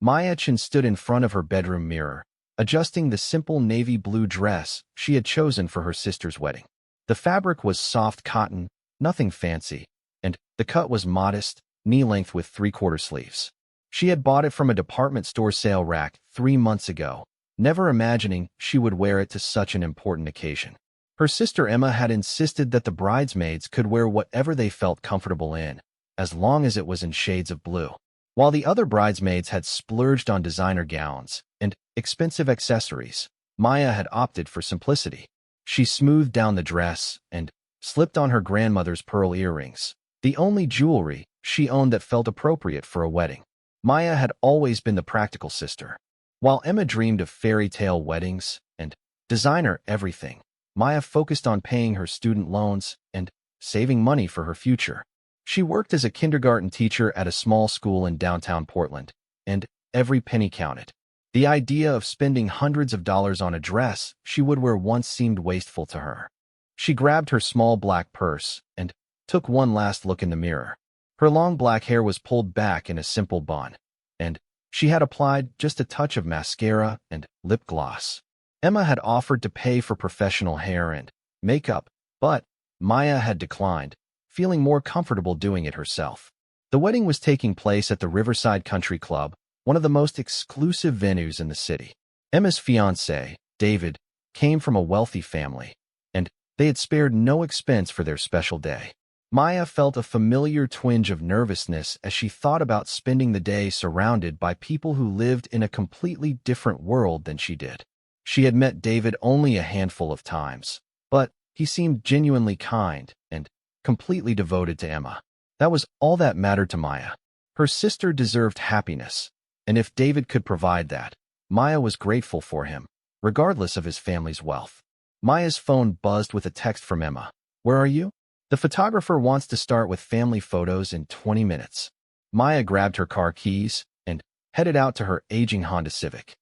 Maya Chen stood in front of her bedroom mirror, adjusting the simple navy blue dress she had chosen for her sister's wedding. The fabric was soft cotton, nothing fancy, and the cut was modest, knee-length with three-quarter sleeves. She had bought it from a department store sale rack 3 months ago, never imagining she would wear it to such an important occasion. Her sister Emma had insisted that the bridesmaids could wear whatever they felt comfortable in, as long as it was in shades of blue. While the other bridesmaids had splurged on designer gowns and expensive accessories, Maya had opted for simplicity. She smoothed down the dress and slipped on her grandmother's pearl earrings, the only jewelry she owned that felt appropriate for a wedding. Maya had always been the practical sister. While Emma dreamed of fairy tale weddings and designer everything, Maya focused on paying her student loans and saving money for her future. She worked as a kindergarten teacher at a small school in downtown Portland, and every penny counted. The idea of spending hundreds of dollars on a dress she would wear once seemed wasteful to her. She grabbed her small black purse and took one last look in the mirror. Her long black hair was pulled back in a simple bun, and she had applied just a touch of mascara and lip gloss. Emma had offered to pay for professional hair and makeup, but Maya had declined, feeling more comfortable doing it herself. The wedding was taking place at the Riverside Country Club, one of the most exclusive venues in the city. Emma's fiancé, David, came from a wealthy family, and they had spared no expense for their special day. Maya felt a familiar twinge of nervousness as she thought about spending the day surrounded by people who lived in a completely different world than she did. She had met David only a handful of times, but he seemed genuinely kind and completely devoted to Emma. That was all that mattered to Maya. Her sister deserved happiness, and if David could provide that, Maya was grateful for him, regardless of his family's wealth. Maya's phone buzzed with a text from Emma. "Where are you? The photographer wants to start with family photos in 20 minutes. Maya grabbed her car keys and headed out to her aging Honda Civic.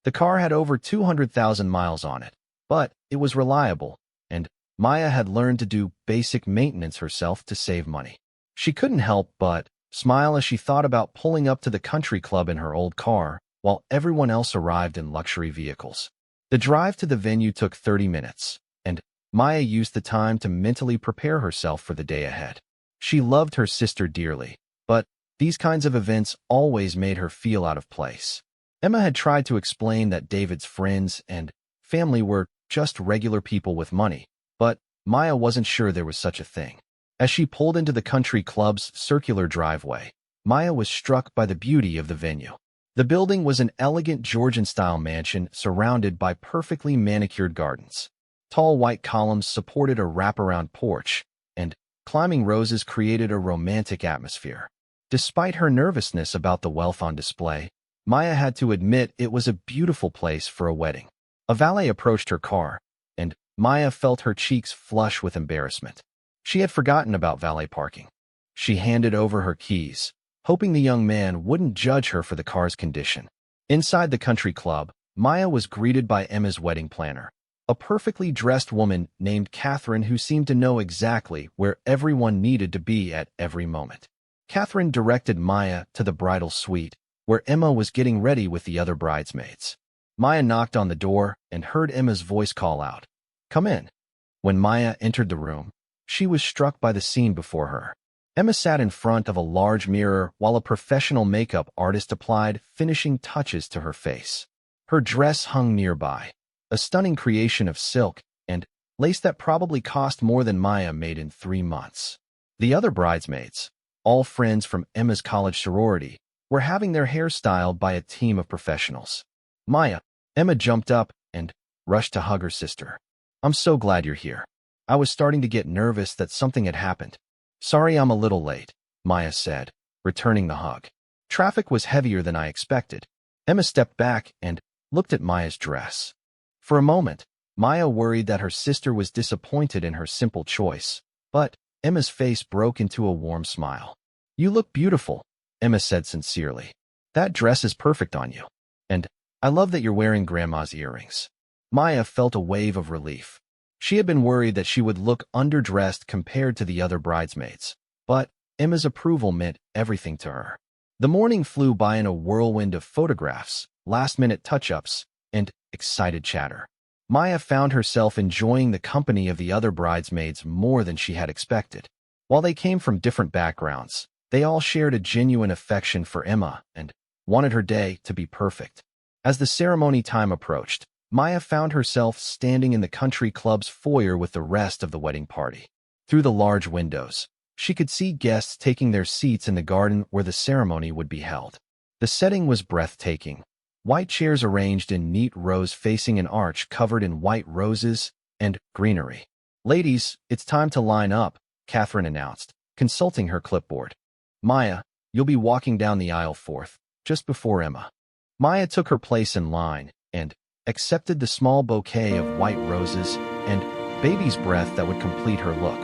The car had over 200,000 miles on it, but it was reliable, and Maya had learned to do basic maintenance herself to save money. She couldn't help but smile as she thought about pulling up to the country club in her old car while everyone else arrived in luxury vehicles. The drive to the venue took 30 minutes, and Maya used the time to mentally prepare herself for the day ahead. She loved her sister dearly, but these kinds of events always made her feel out of place. Emma had tried to explain that David's friends and family were just regular people with money, but Maya wasn't sure there was such a thing. As she pulled into the country club's circular driveway, Maya was struck by the beauty of the venue. The building was an elegant Georgian-style mansion surrounded by perfectly manicured gardens. Tall white columns supported a wraparound porch, and climbing roses created a romantic atmosphere. Despite her nervousness about the wealth on display, Maya had to admit it was a beautiful place for a wedding. A valet approached her car, and Maya felt her cheeks flush with embarrassment. She had forgotten about valet parking. She handed over her keys, hoping the young man wouldn't judge her for the car's condition. Inside the country club, Maya was greeted by Emma's wedding planner, a perfectly dressed woman named Catherine who seemed to know exactly where everyone needed to be at every moment. Catherine directed Maya to the bridal suite, where Emma was getting ready with the other bridesmaids. Maya knocked on the door and heard Emma's voice call out, "Come in." When Maya entered the room, she was struck by the scene before her. Emma sat in front of a large mirror while a professional makeup artist applied finishing touches to her face. Her dress hung nearby, a stunning creation of silk and lace that probably cost more than Maya made in 3 months. The other bridesmaids, all friends from Emma's college sorority, were having their hair styled by a team of professionals. Emma jumped up and rushed to hug her sister. "I'm so glad you're here. I was starting to get nervous that something had happened." "Sorry I'm a little late," Maya said, returning the hug. "Traffic was heavier than I expected." Emma stepped back and looked at Maya's dress. For a moment, Maya worried that her sister was disappointed in her simple choice, but Emma's face broke into a warm smile. "You look beautiful," Emma said sincerely. "That dress is perfect on you. And I love that you're wearing Grandma's earrings." Maya felt a wave of relief. She had been worried that she would look underdressed compared to the other bridesmaids, but Emma's approval meant everything to her. The morning flew by in a whirlwind of photographs, last-minute touch-ups, and excited chatter. Maya found herself enjoying the company of the other bridesmaids more than she had expected. While they came from different backgrounds, they all shared a genuine affection for Emma and wanted her day to be perfect. As the ceremony time approached, Maya found herself standing in the country club's foyer with the rest of the wedding party. Through the large windows, she could see guests taking their seats in the garden where the ceremony would be held. The setting was breathtaking. White chairs arranged in neat rows facing an arch covered in white roses and greenery. "Ladies, it's time to line up," Catherine announced, consulting her clipboard. "Maya, you'll be walking down the aisle fourth, just before Emma." Maya took her place in line and accepted the small bouquet of white roses and baby's breath that would complete her look.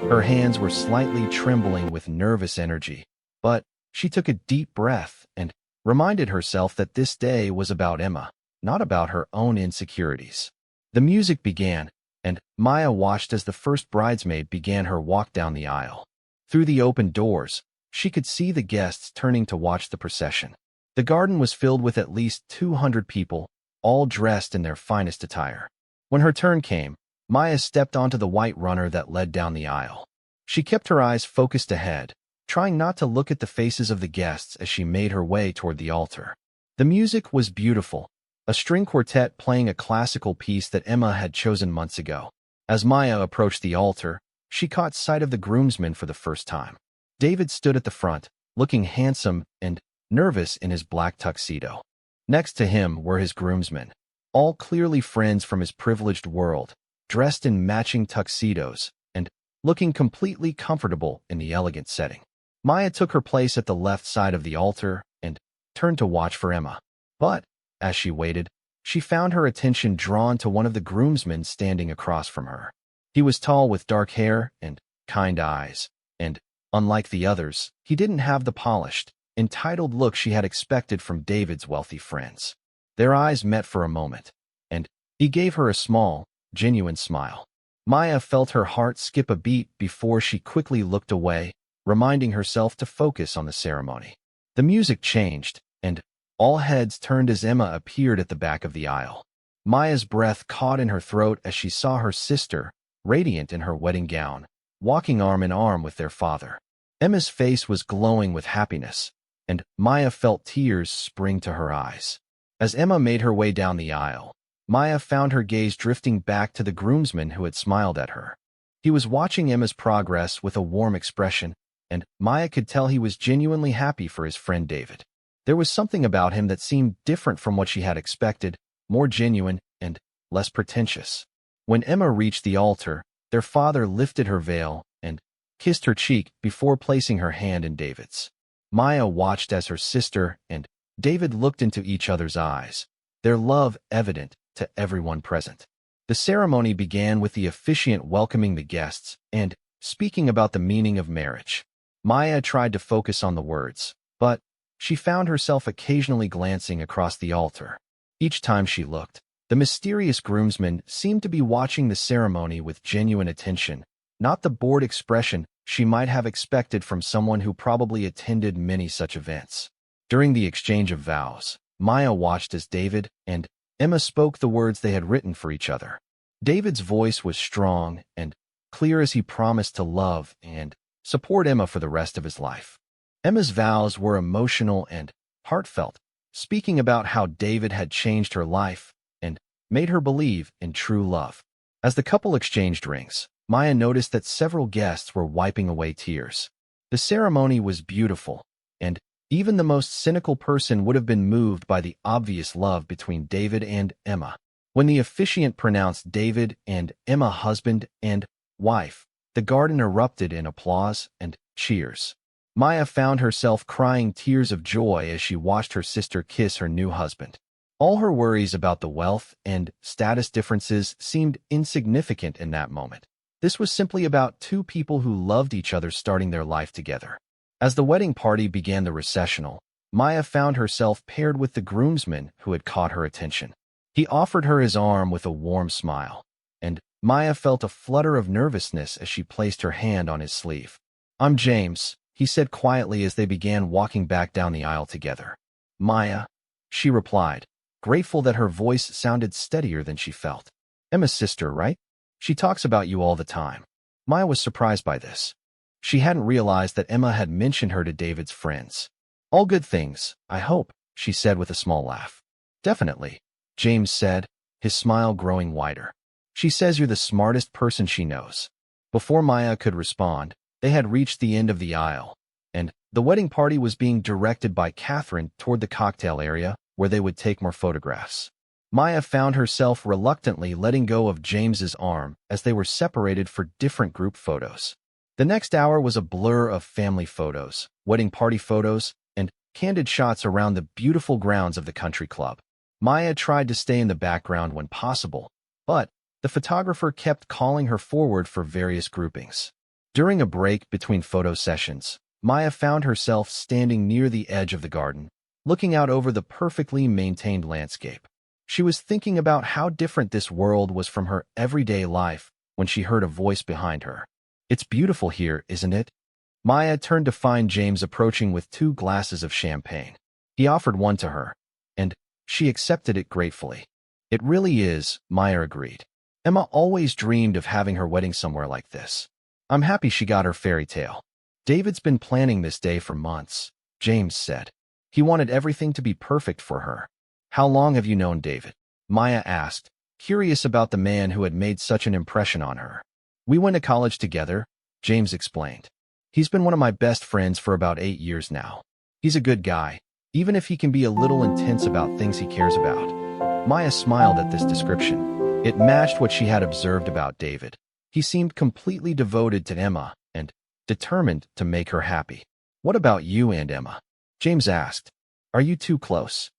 Her hands were slightly trembling with nervous energy, but she took a deep breath and reminded herself that this day was about Emma, not about her own insecurities. The music began, and Maya watched as the first bridesmaid began her walk down the aisle. Through the open doors, she could see the guests turning to watch the procession. The garden was filled with at least 200 people, all dressed in their finest attire. When her turn came, Maya stepped onto the white runner that led down the aisle. She kept her eyes focused ahead, trying not to look at the faces of the guests as she made her way toward the altar. The music was beautiful, a string quartet playing a classical piece that Emma had chosen months ago. As Maya approached the altar, she caught sight of the groomsmen for the first time. David stood at the front, looking handsome and nervous in his black tuxedo. Next to him were his groomsmen, all clearly friends from his privileged world, dressed in matching tuxedos and looking completely comfortable in the elegant setting. Maya took her place at the left side of the altar and turned to watch for Emma. But, as she waited, she found her attention drawn to one of the groomsmen standing across from her. He was tall with dark hair and kind eyes, and, unlike the others, he didn't have the polished, entitled look she had expected from David's wealthy friends. Their eyes met for a moment, and he gave her a small, genuine smile. Maya felt her heart skip a beat before she quickly looked away, reminding herself to focus on the ceremony. The music changed, and all heads turned as Emma appeared at the back of the aisle. Maya's breath caught in her throat as she saw her sister, radiant in her wedding gown, walking arm in arm with their father. Emma's face was glowing with happiness, and Maya felt tears spring to her eyes. As Emma made her way down the aisle, Maya found her gaze drifting back to the groomsman who had smiled at her. He was watching Emma's progress with a warm expression, and Maya could tell he was genuinely happy for his friend David. There was something about him that seemed different from what she had expected, more genuine and less pretentious. When Emma reached the altar, their father lifted her veil and kissed her cheek before placing her hand in David's. Maya watched as her sister and David looked into each other's eyes, their love evident to everyone present. The ceremony began with the officiant welcoming the guests and speaking about the meaning of marriage. Maya tried to focus on the words, but she found herself occasionally glancing across the altar. Each time she looked, the mysterious groomsman seemed to be watching the ceremony with genuine attention, not the bored expression she might have expected from someone who probably attended many such events. During the exchange of vows, Maya watched as David and Emma spoke the words they had written for each other. David's voice was strong and clear as he promised to love and support Emma for the rest of his life. Emma's vows were emotional and heartfelt, speaking about how David had changed her life and made her believe in true love. As the couple exchanged rings, Maya noticed that several guests were wiping away tears. The ceremony was beautiful, and even the most cynical person would have been moved by the obvious love between David and Emma. When the officiant pronounced David and Emma husband and wife, the garden erupted in applause and cheers. Maya found herself crying tears of joy as she watched her sister kiss her new husband. All her worries about the wealth and status differences seemed insignificant in that moment. This was simply about two people who loved each other starting their life together. As the wedding party began the recessional, Maya found herself paired with the groomsman who had caught her attention. He offered her his arm with a warm smile, and Maya felt a flutter of nervousness as she placed her hand on his sleeve. "I'm James," he said quietly as they began walking back down the aisle together. Maya, she replied, grateful that her voice sounded steadier than she felt. Emma's sister, right? She talks about you all the time. Maya was surprised by this. She hadn't realized that Emma had mentioned her to David's friends. All good things, I hope, she said with a small laugh. Definitely, James said, his smile growing wider. She says you're the smartest person she knows. Before Maya could respond, they had reached the end of the aisle, and the wedding party was being directed by Catherine toward the cocktail area where they would take more photographs. Maya found herself reluctantly letting go of James's arm as they were separated for different group photos. The next hour was a blur of family photos, wedding party photos, and candid shots around the beautiful grounds of the country club. Maya tried to stay in the background when possible, but the photographer kept calling her forward for various groupings. During a break between photo sessions, Maya found herself standing near the edge of the garden, looking out over the perfectly maintained landscape. She was thinking about how different this world was from her everyday life when she heard a voice behind her. It's beautiful here, isn't it? Maya turned to find James approaching with 2 glasses of champagne. He offered one to her, and she accepted it gratefully. It really is, Maya agreed. Emma always dreamed of having her wedding somewhere like this. I'm happy she got her fairy tale. David's been planning this day for months, James said. He wanted everything to be perfect for her. How long have you known David? Maya asked, curious about the man who had made such an impression on her. We went to college together, James explained. He's been one of my best friends for about 8 years now. He's a good guy, even if he can be a little intense about things he cares about. Maya smiled at this description. It matched what she had observed about David. He seemed completely devoted to Emma and determined to make her happy. What about you and Emma? James asked. Are you two close?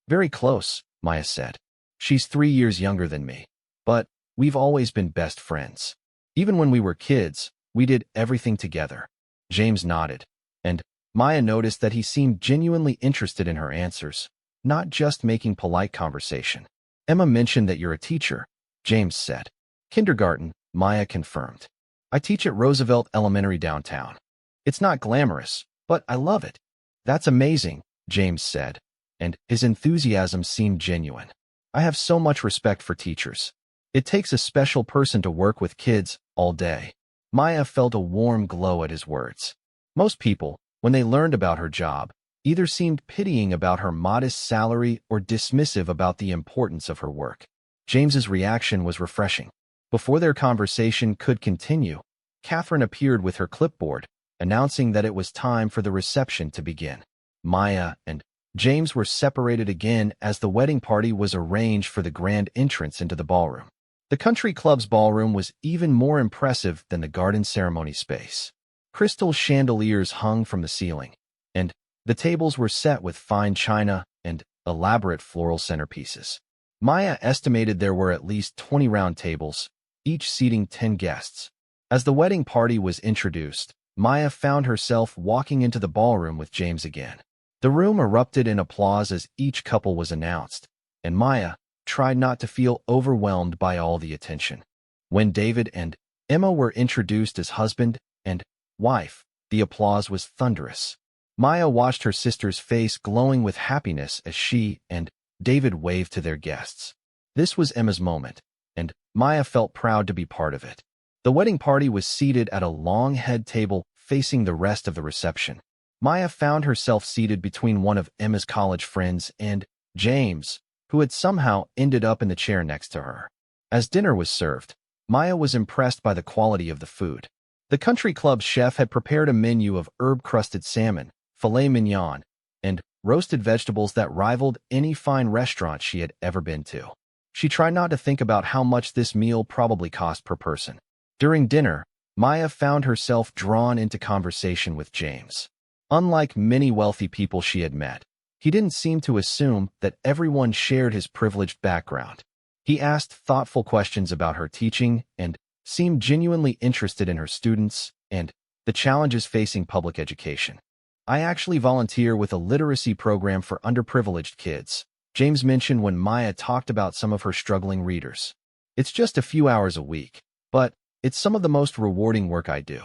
Very close, Maya said. She's 3 years younger than me, but we've always been best friends. Even when we were kids, we did everything together. James nodded, and Maya noticed that he seemed genuinely interested in her answers, not just making polite conversation. Emma mentioned that you're a teacher, James said. Kindergarten, Maya confirmed. I teach at Roosevelt Elementary downtown. It's not glamorous, but I love it. That's amazing, James said, and his enthusiasm seemed genuine. I have so much respect for teachers. It takes a special person to work with kids all day. Maya felt a warm glow at his words. Most people, when they learned about her job, either seemed pitying about her modest salary or dismissive about the importance of her work. James's reaction was refreshing. Before their conversation could continue, Catherine appeared with her clipboard, announcing that it was time for the reception to begin. Maya and James were separated again as the wedding party was arranged for the grand entrance into the ballroom. The country club's ballroom was even more impressive than the garden ceremony space. Crystal chandeliers hung from the ceiling, and the tables were set with fine china and elaborate floral centerpieces. Maya estimated there were at least 20 round tables, each seating 10 guests. As the wedding party was introduced, Maya found herself walking into the ballroom with James again. The room erupted in applause as each couple was announced, and Maya tried not to feel overwhelmed by all the attention. When David and Emma were introduced as husband and wife, the applause was thunderous. Maya watched her sister's face glowing with happiness as she and David waved to their guests. This was Emma's moment, and Maya felt proud to be part of it. The wedding party was seated at a long head table facing the rest of the reception. Maya found herself seated between one of Emma's college friends and James, who had somehow ended up in the chair next to her. As dinner was served, Maya was impressed by the quality of the food. The country club chef had prepared a menu of herb-crusted salmon, filet mignon, and roasted vegetables that rivaled any fine restaurant she had ever been to. She tried not to think about how much this meal probably cost per person. During dinner, Maya found herself drawn into conversation with James. Unlike many wealthy people she had met, he didn't seem to assume that everyone shared his privileged background. He asked thoughtful questions about her teaching and seemed genuinely interested in her students and the challenges facing public education. I actually volunteer with a literacy program for underprivileged kids, James mentioned when Maya talked about some of her struggling readers. It's just a few hours a week, but it's some of the most rewarding work I do.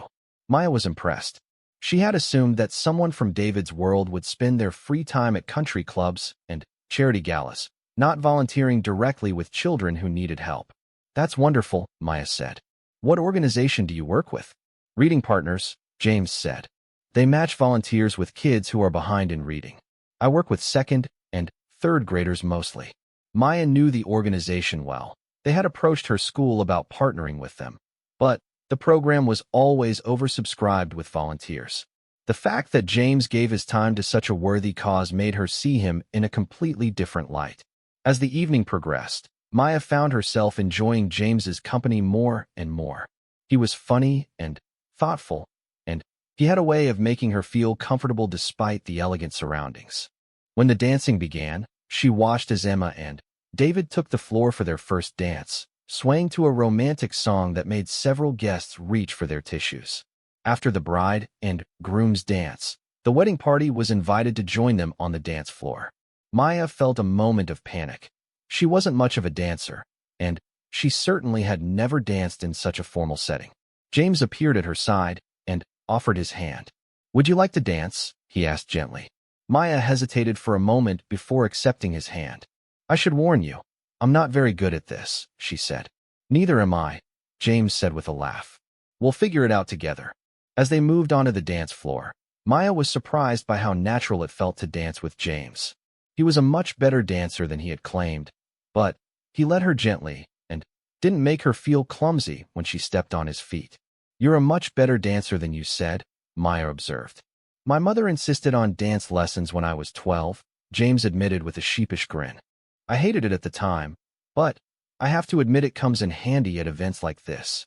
Maya was impressed. She had assumed that someone from David's world would spend their free time at country clubs and charity galas, not volunteering directly with children who needed help. That's wonderful, Maya said. What organization do you work with? Reading Partners, James said. They match volunteers with kids who are behind in reading. I work with second and third graders mostly. Maya knew the organization well. They had approached her school about partnering with them. But the program was always oversubscribed with volunteers. The fact that James gave his time to such a worthy cause made her see him in a completely different light. As the evening progressed, Maya found herself enjoying James's company more and more. He was funny and thoughtful, and he had a way of making her feel comfortable despite the elegant surroundings. When the dancing began, she watched as Emma and David took the floor for their first dance, swaying to a romantic song that made several guests reach for their tissues. After the bride and groom's dance, the wedding party was invited to join them on the dance floor. Maya felt a moment of panic. She wasn't much of a dancer, and she certainly had never danced in such a formal setting. James appeared at her side and offered his hand. "Would you like to dance?" he asked gently. Maya hesitated for a moment before accepting his hand. "I should warn you, I'm not very good at this," she said. "Neither am I," James said with a laugh. "We'll figure it out together." As they moved onto the dance floor, Maya was surprised by how natural it felt to dance with James. He was a much better dancer than he had claimed, but he led her gently and didn't make her feel clumsy when she stepped on his feet. "You're a much better dancer than you said," Maya observed. "My mother insisted on dance lessons when I was 12, James admitted with a sheepish grin. "I hated it at the time, but I have to admit it comes in handy at events like this."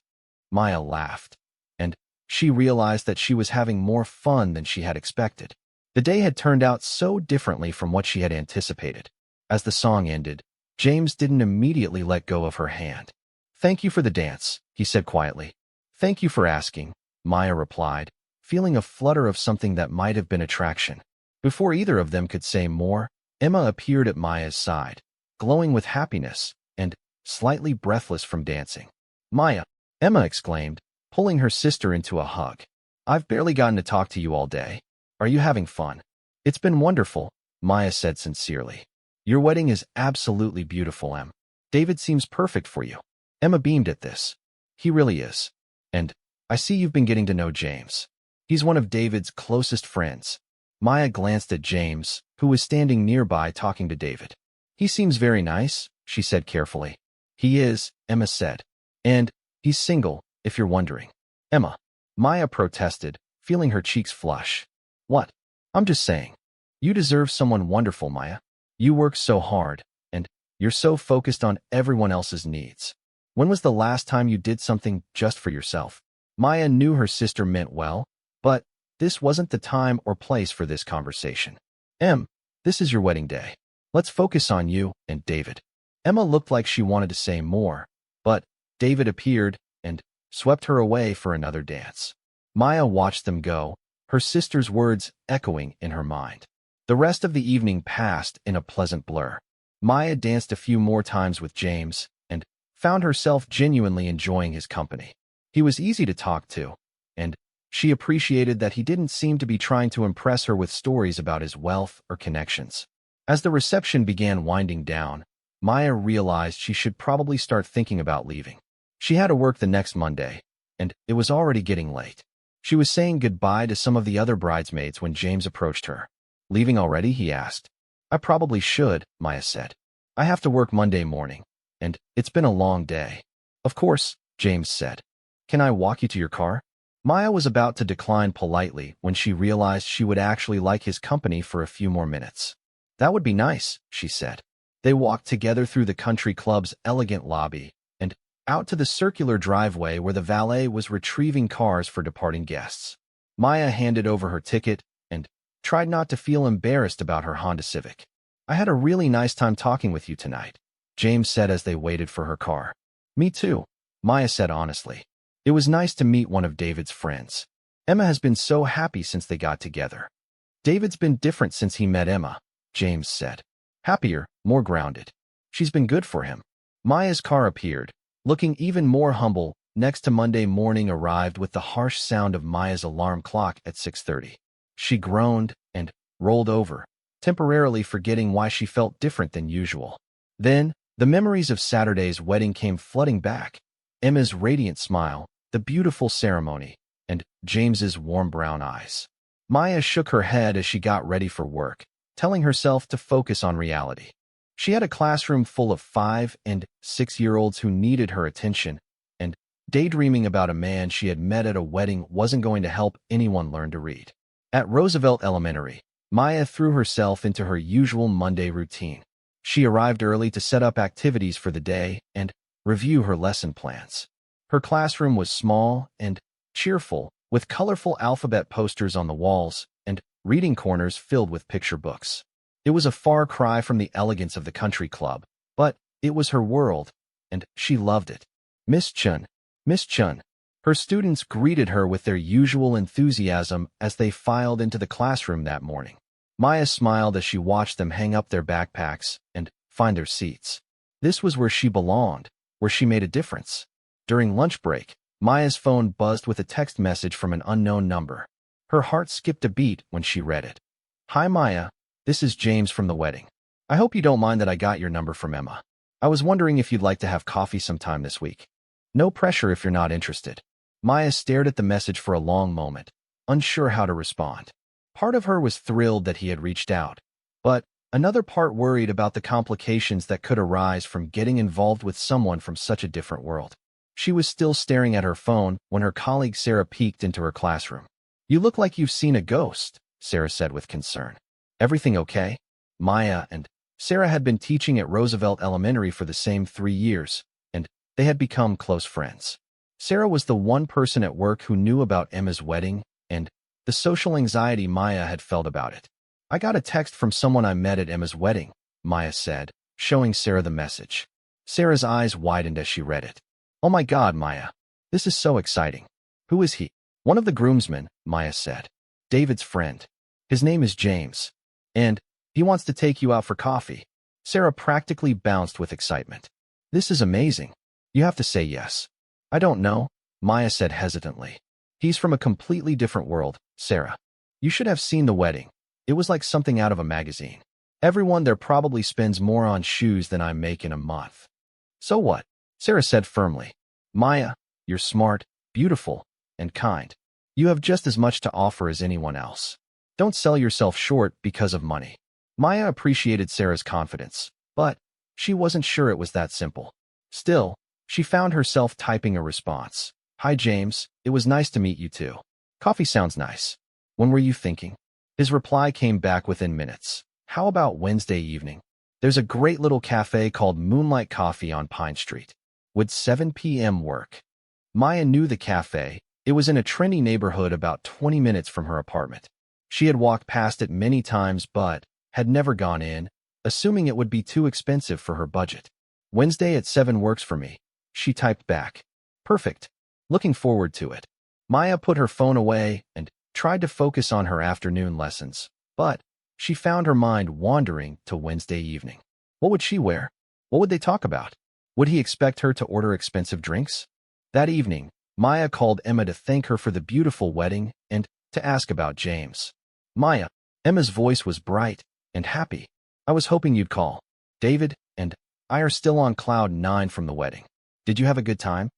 Maya laughed, and she realized that she was having more fun than she had expected. The day had turned out so differently from what she had anticipated. As the song ended, James didn't immediately let go of her hand. "Thank you for the dance," he said quietly. "Thank you for asking," Maya replied, feeling a flutter of something that might have been attraction. Before either of them could say more, Emma appeared at Maya's side, glowing with happiness and slightly breathless from dancing. "Maya," Emma exclaimed, pulling her sister into a hug. "I've barely gotten to talk to you all day. Are you having fun?" "It's been wonderful," Maya said sincerely. "Your wedding is absolutely beautiful, Em. David seems perfect for you." Emma beamed at this. "He really is. And I see you've been getting to know James. He's one of David's closest friends." Maya glanced at James, who was standing nearby talking to David. "He seems very nice," she said carefully. "He is," Emma said. "And he's single, if you're wondering." "Emma," Maya protested, feeling her cheeks flush. "What? I'm just saying. You deserve someone wonderful, Maya. You work so hard, and you're so focused on everyone else's needs. When was the last time you did something just for yourself?" Maya knew her sister meant well, but this wasn't the time or place for this conversation. "Em, this is your wedding day. Let's focus on you and David." Emma looked like she wanted to say more, but David appeared and swept her away for another dance. Maya watched them go, her sister's words echoing in her mind. The rest of the evening passed in a pleasant blur. Maya danced a few more times with James and found herself genuinely enjoying his company. He was easy to talk to, and she appreciated that he didn't seem to be trying to impress her with stories about his wealth or connections. As the reception began winding down, Maya realized she should probably start thinking about leaving. She had to work the next Monday, and it was already getting late. She was saying goodbye to some of the other bridesmaids when James approached her. "Leaving already?" he asked. "I probably should," Maya said. "I have to work Monday morning, and it's been a long day." "Of course," James said. "Can I walk you to your car?" Maya was about to decline politely when she realized she would actually like his company for a few more minutes. "That would be nice," she said. They walked together through the country club's elegant lobby and out to the circular driveway where the valet was retrieving cars for departing guests. Maya handed over her ticket and tried not to feel embarrassed about her Honda Civic. "I had a really nice time talking with you tonight," James said as they waited for her car. "Me too," Maya said honestly. "It was nice to meet one of David's friends. Emma has been so happy since they got together." "David's been different since he met Emma," James said. "Happier, more grounded. She's been good for him." Maya's car appeared, looking even more humble next to Monday morning arrived with the harsh sound of Maya's alarm clock at 6:30. She groaned and rolled over, temporarily forgetting why she felt different than usual. Then, the memories of Saturday's wedding came flooding back. Emma's radiant smile, the beautiful ceremony, and James's warm brown eyes. Maya shook her head as she got ready for work, telling herself to focus on reality. She had a classroom full of 5- and 6-year-olds who needed her attention, and daydreaming about a man she had met at a wedding wasn't going to help anyone learn to read. At Roosevelt Elementary, Maya threw herself into her usual Monday routine. She arrived early to set up activities for the day and review her lesson plans. Her classroom was small and cheerful, with colorful alphabet posters on the walls and reading corners filled with picture books. It was a far cry from the elegance of the country club, but it was her world, and she loved it. Miss Chun, Miss Chun. Her students greeted her with their usual enthusiasm as they filed into the classroom that morning. Maya smiled as she watched them hang up their backpacks and find their seats. This was where she belonged, where she made a difference. During lunch break, Maya's phone buzzed with a text message from an unknown number. Her heart skipped a beat when she read it. "Hi Maya, this is James from the wedding. I hope you don't mind that I got your number from Emma. I was wondering if you'd like to have coffee sometime this week. No pressure if you're not interested." Maya stared at the message for a long moment, unsure how to respond. Part of her was thrilled that he had reached out, but another part worried about the complications that could arise from getting involved with someone from such a different world. She was still staring at her phone when her colleague Sarah peeked into her classroom. "You look like you've seen a ghost," Sarah said with concern. "Everything okay?" Maya and Sarah had been teaching at Roosevelt Elementary for the same 3 years, and they had become close friends. Sarah was the one person at work who knew about Emma's wedding and the social anxiety Maya had felt about it. "I got a text from someone I met at Emma's wedding," Maya said, showing Sarah the message. Sarah's eyes widened as she read it. "Oh my God, Maya. This is so exciting. Who is he?" "One of the groomsmen," Maya said. "David's friend. His name is James. And he wants to take you out for coffee." Sarah practically bounced with excitement. "This is amazing. You have to say yes." "I don't know," Maya said hesitantly. "He's from a completely different world, Sarah. You should have seen the wedding. It was like something out of a magazine. Everyone there probably spends more on shoes than I make in a month." "So what?" Sarah said firmly. "Maya, you're smart, beautiful, and kind. You have just as much to offer as anyone else. Don't sell yourself short because of money." Maya appreciated Sarah's confidence, but she wasn't sure it was that simple. Still, she found herself typing a response. "Hi James, it was nice to meet you too. Coffee sounds nice. When were you thinking?" His reply came back within minutes. "How about Wednesday evening? There's a great little cafe called Moonlight Coffee on Pine Street. Would 7 p.m. work?" Maya knew the cafe. It was in a trendy neighborhood about 20 minutes from her apartment. She had walked past it many times but had never gone in, assuming it would be too expensive for her budget. "Wednesday at 7 works for me," she typed back. "Perfect. Looking forward to it." Maya put her phone away and tried to focus on her afternoon lessons, but she found her mind wandering to Wednesday evening. What would she wear? What would they talk about? Would he expect her to order expensive drinks? That evening, Maya called Emma to thank her for the beautiful wedding and to ask about James. "Maya," Emma's voice was bright and happy. "I was hoping you'd call. David and I are still on cloud 9 from the wedding. Did you have a good time?"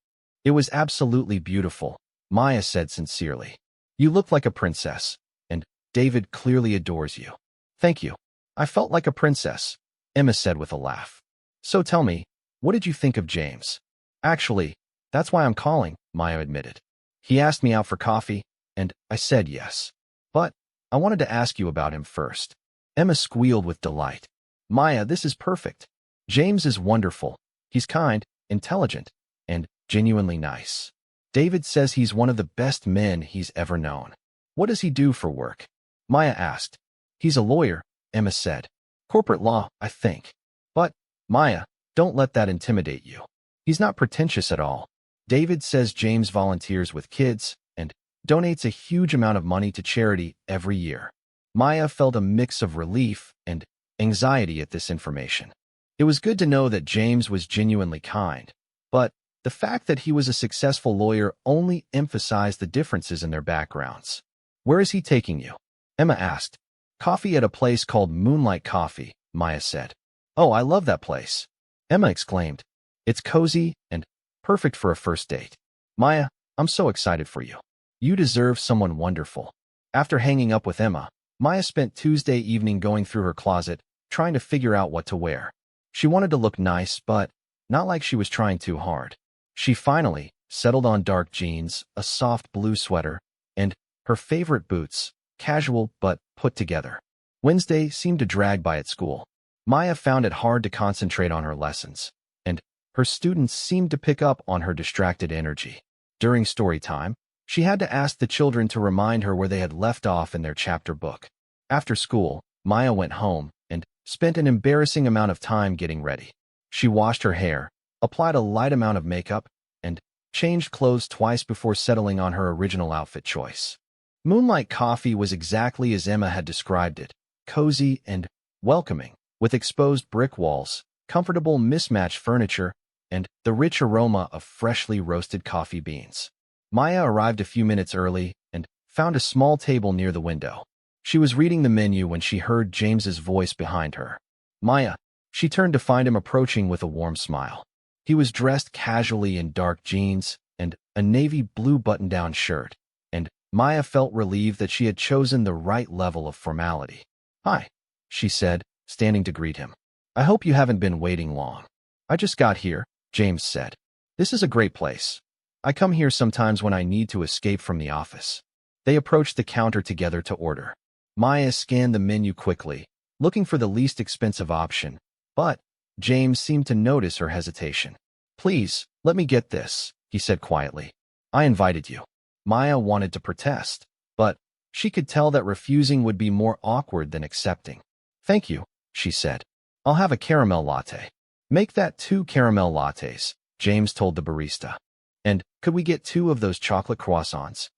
"It was absolutely beautiful," Maya said sincerely. "You looked like a princess, and David clearly adores you." "Thank you. I felt like a princess," Emma said with a laugh. "So tell me, what did you think of James?" "Actually, that's why I'm calling," Maya admitted. "He asked me out for coffee, and I said yes. But I wanted to ask you about him first." Emma squealed with delight. "Maya, this is perfect. James is wonderful. He's kind, intelligent, and genuinely nice. David says he's one of the best men he's ever known." "What does he do for work?" Maya asked. "He's a lawyer," Emma said. "Corporate law, I think. But, Maya, don't let that intimidate you. He's not pretentious at all. David says James volunteers with kids and donates a huge amount of money to charity every year." Maya felt a mix of relief and anxiety at this information. It was good to know that James was genuinely kind, but The fact that he was a successful lawyer only emphasized the differences in their backgrounds. "Where is he taking you?" Emma asked. "Coffee at a place called Moonlight Coffee," Maya said. "Oh, I love that place," Emma exclaimed. "It's cozy and perfect for a first date." "Maya, I'm so excited for you. You deserve someone wonderful." After hanging up with Emma, Maya spent Tuesday evening going through her closet, trying to figure out what to wear. She wanted to look nice, but not like she was trying too hard. She finally settled on dark jeans, a soft blue sweater, and her favorite boots, casual but put together. Wednesday seemed to drag by at school. Maya found it hard to concentrate on her lessons, and her students seemed to pick up on her distracted energy. During story time, she had to ask the children to remind her where they had left off in their chapter book. After school, Maya went home and spent an embarrassing amount of time getting ready. She washed her hair, applied a light amount of makeup, and changed clothes twice before settling on her original outfit choice. Moonlight Coffee was exactly as Emma had described it, cozy and welcoming, with exposed brick walls, comfortable mismatched furniture, and the rich aroma of freshly roasted coffee beans. Maya arrived a few minutes early and found a small table near the window. She was reading the menu when she heard James's voice behind her. "Maya." She turned to find him approaching with a warm smile. He was dressed casually in dark jeans and a navy blue button-down shirt, and Maya felt relieved that she had chosen the right level of formality. "Hi," she said, standing to greet him. "I hope you haven't been waiting long." "I just got here," James said. "This is a great place. I come here sometimes when I need to escape from the office." They approached the counter together to order. Maya scanned the menu quickly, looking for the least expensive option, but James seemed to notice her hesitation. "Please, let me get this," he said quietly. "I invited you." Maya wanted to protest, but she could tell that refusing would be more awkward than accepting. "Thank you," she said. "I'll have a caramel latte." "Make that 2 caramel lattes," James told the barista. "And could we get 2 of those chocolate croissants?"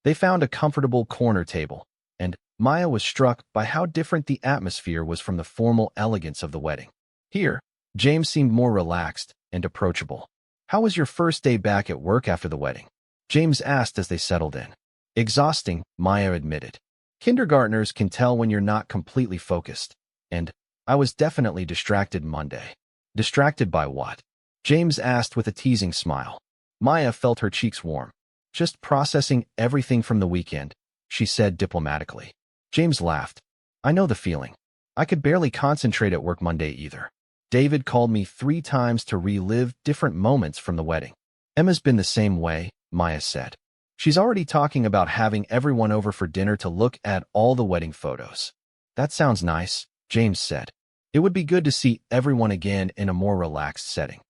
They found a comfortable corner table, and Maya was struck by how different the atmosphere was from the formal elegance of the wedding. Here, James seemed more relaxed and approachable. "How was your first day back at work after the wedding?" James asked as they settled in. "Exhausting," Maya admitted. "Kindergartners can tell when you're not completely focused, and I was definitely distracted Monday." "Distracted by what?" James asked with a teasing smile. Maya felt her cheeks warm. "Just processing everything from the weekend," she said diplomatically. James laughed. "I know the feeling. I could barely concentrate at work Monday either. David called me 3 times to relive different moments from the wedding." "Emma's been the same way," Maya said. "She's already talking about having everyone over for dinner to look at all the wedding photos." "That sounds nice," James said. "It would be good to see everyone again in a more relaxed setting."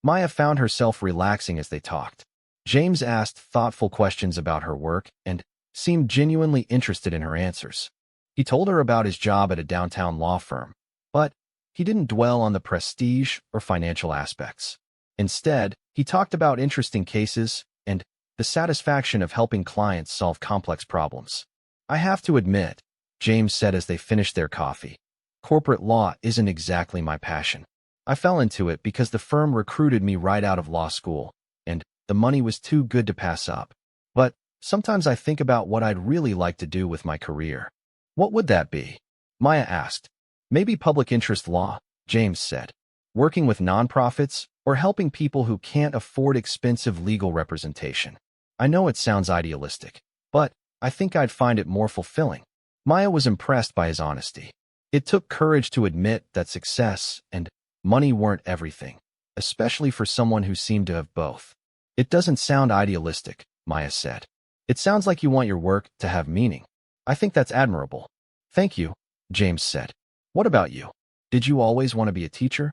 Maya found herself relaxing as they talked. James asked thoughtful questions about her work and seemed genuinely interested in her answers. He told her about his job at a downtown law firm, but he didn't dwell on the prestige or financial aspects. Instead, he talked about interesting cases and the satisfaction of helping clients solve complex problems. "I have to admit," James said as they finished their coffee, "corporate law isn't exactly my passion. I fell into it because the firm recruited me right out of law school, and the money was too good to pass up. But sometimes I think about what I'd really like to do with my career." "What would that be?" Maya asked. "Maybe public interest law," James said. "Working with nonprofits or helping people who can't afford expensive legal representation. I know it sounds idealistic, but I think I'd find it more fulfilling." Maya was impressed by his honesty. It took courage to admit that success and money weren't everything, especially for someone who seemed to have both. "It doesn't sound idealistic," Maya said. "It sounds like you want your work to have meaning. I think that's admirable." "Thank you," James said. "What about you? Did you always want to be a teacher?"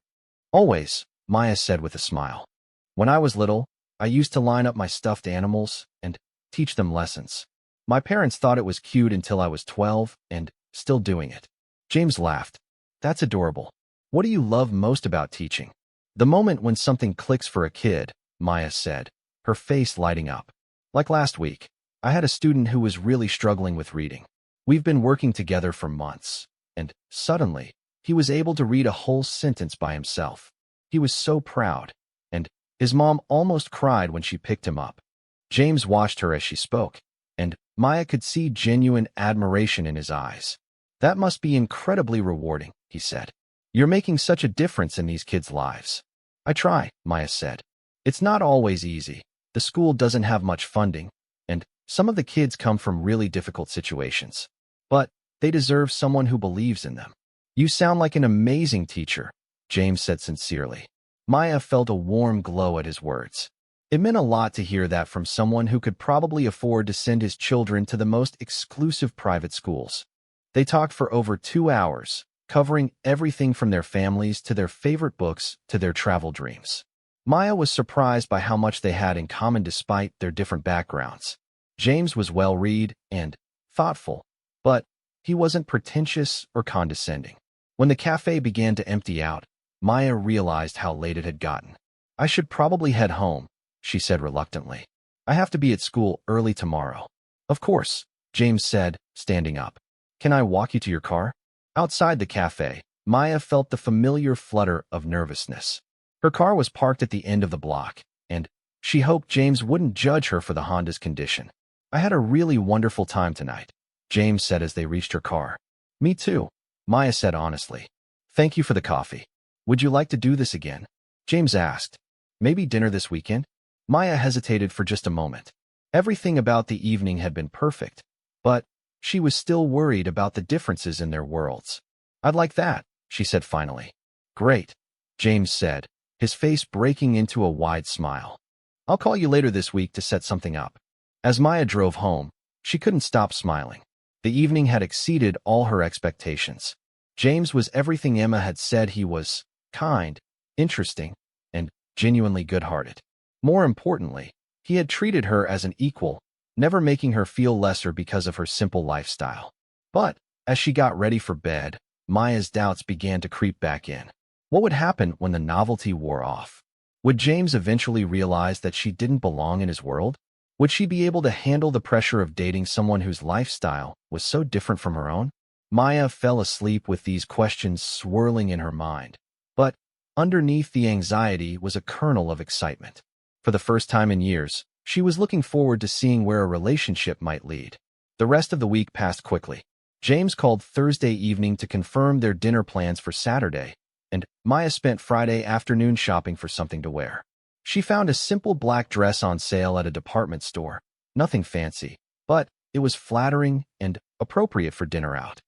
"Always," Maya said with a smile. "When I was little, I used to line up my stuffed animals and teach them lessons. My parents thought it was cute until I was 12 and still doing it." James laughed. "That's adorable. What do you love most about teaching?" "The moment when something clicks for a kid," Maya said, her face lighting up. "Like last week, I had a student who was really struggling with reading. We've been working together for months, and suddenly, he was able to read a whole sentence by himself. He was so proud, and His mom almost cried when she picked him up. James watched her as she spoke, and Maya could see genuine admiration in his eyes. That must be incredibly rewarding, he said. You're making such a difference in these kids' lives. I try, Maya said. It's not always easy. The school doesn't have much funding, and some of the kids come from really difficult situations. But they deserve someone who believes in them. You sound like an amazing teacher, James said sincerely. Maya felt a warm glow at his words. It meant a lot to hear that from someone who could probably afford to send his children to the most exclusive private schools. They talked for over 2 hours, covering everything from their families to their favorite books to their travel dreams. Maya was surprised by how much they had in common despite their different backgrounds. James was well-read and thoughtful, but he wasn't pretentious or condescending. When the cafe began to empty out, Maya realized how late it had gotten. I should probably head home, she said reluctantly. I have to be at school early tomorrow. Of course, James said, standing up. Can I walk you to your car? Outside the cafe, Maya felt the familiar flutter of nervousness. Her car was parked at the end of the block, and she hoped James wouldn't judge her for the Honda's condition. I had a really wonderful time tonight, James said as they reached her car. Me too, Maya said honestly. Thank you for the coffee. Would you like to do this again? James asked. Maybe dinner this weekend? Maya hesitated for just a moment. Everything about the evening had been perfect, but she was still worried about the differences in their worlds. I'd like that, she said finally. Great, James said, his face breaking into a wide smile. I'll call you later this week to set something up. As Maya drove home, she couldn't stop smiling. The evening had exceeded all her expectations. James was everything Emma had said he was: kind, interesting, and genuinely good-hearted. More importantly, he had treated her as an equal, never making her feel lesser because of her simple lifestyle. But as she got ready for bed, Maya's doubts began to creep back in. What would happen when the novelty wore off? Would James eventually realize that she didn't belong in his world? Would she be able to handle the pressure of dating someone whose lifestyle was so different from her own? Maya fell asleep with these questions swirling in her mind. But underneath the anxiety was a kernel of excitement. For the first time in years, she was looking forward to seeing where a relationship might lead. The rest of the week passed quickly. James called Thursday evening to confirm their dinner plans for Saturday, and Maya spent Friday afternoon shopping for something to wear. She found a simple black dress on sale at a department store. Nothing fancy, but it was flattering and appropriate for dinner out.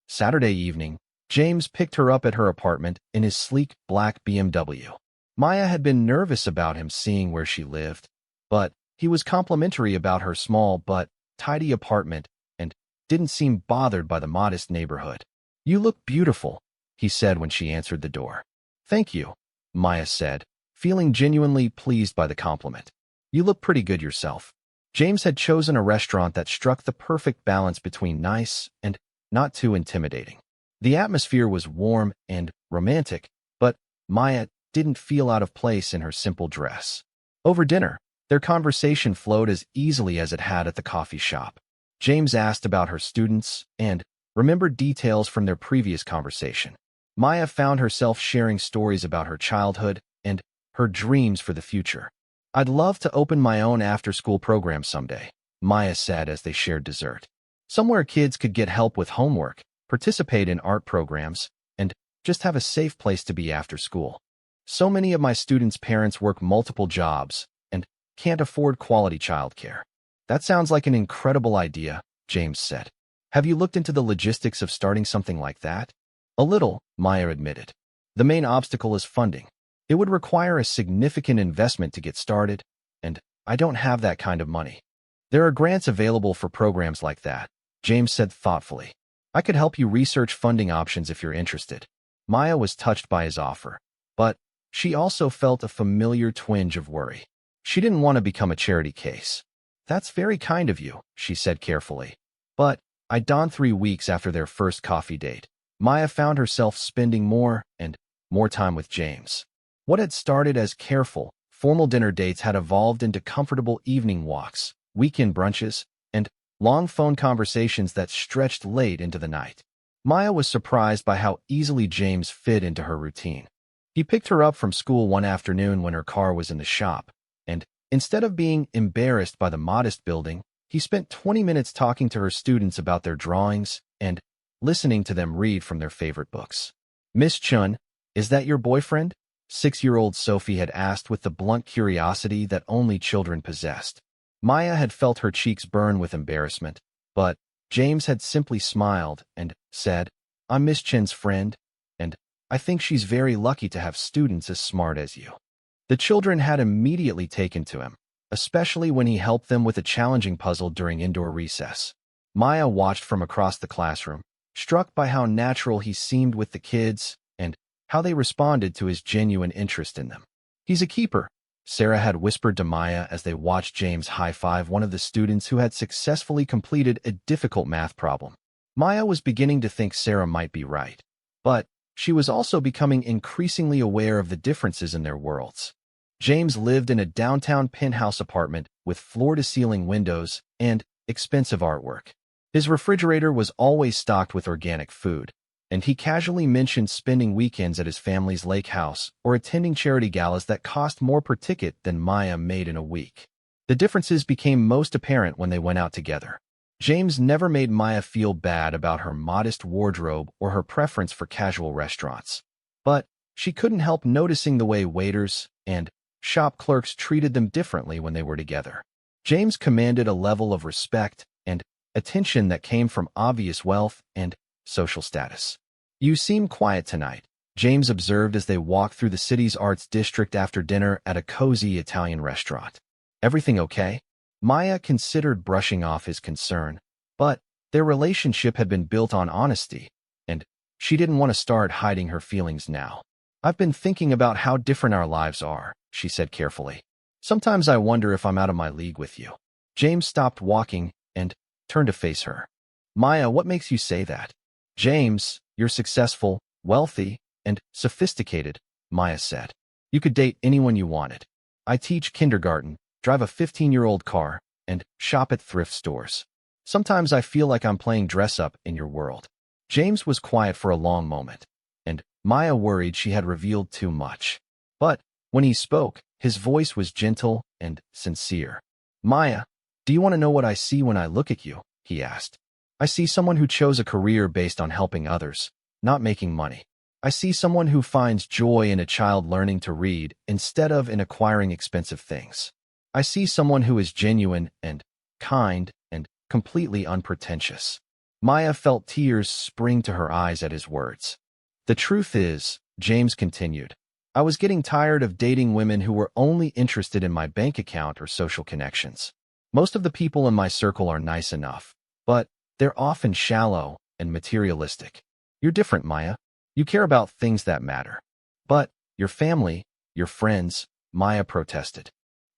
Saturday evening, James picked her up at her apartment in his sleek black BMW. Maya had been nervous about him seeing where she lived, but he was complimentary about her small but tidy apartment and didn't seem bothered by the modest neighborhood. You look beautiful, he said when she answered the door. Thank you, Maya said, feeling genuinely pleased by the compliment. You look pretty good yourself. James had chosen a restaurant that struck the perfect balance between nice and not too intimidating. The atmosphere was warm and romantic, but Maya didn't feel out of place in her simple dress. Over dinner, their conversation flowed as easily as it had at the coffee shop. James asked about her students and remembered details from their previous conversation. Maya found herself sharing stories about her childhood and her dreams for the future. I'd love to open my own after-school program someday, Maya said as they shared dessert. Somewhere kids could get help with homework, participate in art programs, and just have a safe place to be after school. So many of my students' parents work multiple jobs and can't afford quality childcare. That sounds like an incredible idea, James said. Have you looked into the logistics of starting something like that? A little, Maya admitted. The main obstacle is funding. It would require a significant investment to get started, and I don't have that kind of money. There are grants available for programs like that, James said thoughtfully. I could help you research funding options if you're interested. Maya was touched by his offer, but she also felt a familiar twinge of worry. She didn't want to become a charity case. That's very kind of you, she said carefully. But I'd dawned 3 weeks after their first coffee date. Maya found herself spending more and more time with James. What had started as careful, formal dinner dates had evolved into comfortable evening walks, weekend brunches, and long phone conversations that stretched late into the night. Maya was surprised by how easily James fit into her routine. He picked her up from school one afternoon when her car was in the shop, and instead of being embarrassed by the modest building, he spent 20 minutes talking to her students about their drawings and listening to them read from their favorite books. "Miss Chun, is that your boyfriend?" 6-year-old Sophie had asked with the blunt curiosity that only children possessed. Maya had felt her cheeks burn with embarrassment, but James had simply smiled and said, "I'm Miss Chen's friend, and I think she's very lucky to have students as smart as you." The children had immediately taken to him, especially when he helped them with a challenging puzzle during indoor recess. Maya watched from across the classroom, struck by how natural he seemed with the kids and how they responded to his genuine interest in them. "He's a keeper," Sarah had whispered to Maya as they watched James high-five one of the students who had successfully completed a difficult math problem. Maya was beginning to think Sarah might be right, but she was also becoming increasingly aware of the differences in their worlds. James lived in a downtown penthouse apartment with floor-to-ceiling windows and expensive artwork. His refrigerator was always stocked with organic food, and he casually mentioned spending weekends at his family's lake house or attending charity galas that cost more per ticket than Maya made in a week. The differences became most apparent when they went out together. James never made Maya feel bad about her modest wardrobe or her preference for casual restaurants, but she couldn't help noticing the way waiters and shop clerks treated them differently when they were together. James commanded a level of respect and attention that came from obvious wealth and social status. "You seem quiet tonight," James observed as they walked through the city's arts district after dinner at a cozy Italian restaurant. "Everything okay?" Maya considered brushing off his concern, but their relationship had been built on honesty, and she didn't want to start hiding her feelings now. "I've been thinking about how different our lives are," she said carefully. "Sometimes I wonder if I'm out of my league with you." James stopped walking and turned to face her. "Maya, what makes you say that?" "James, you're successful, wealthy, and sophisticated," Maya said. "You could date anyone you wanted. I teach kindergarten, drive a 15-year-old car, and shop at thrift stores. Sometimes I feel like I'm playing dress-up in your world." James was quiet for a long moment, and Maya worried she had revealed too much. But when he spoke, his voice was gentle and sincere. "Maya, do you want to know what I see when I look at you?" he asked. "I see someone who chose a career based on helping others, not making money. I see someone who finds joy in a child learning to read instead of in acquiring expensive things. I see someone who is genuine and kind and completely unpretentious." Maya felt tears spring to her eyes at his words. "The truth is," James continued, "I was getting tired of dating women who were only interested in my bank account or social connections. Most of the people in my circle are nice enough, but they're often shallow and materialistic. You're different, Maya. You care about things that matter. But your family, your friends," Maya protested.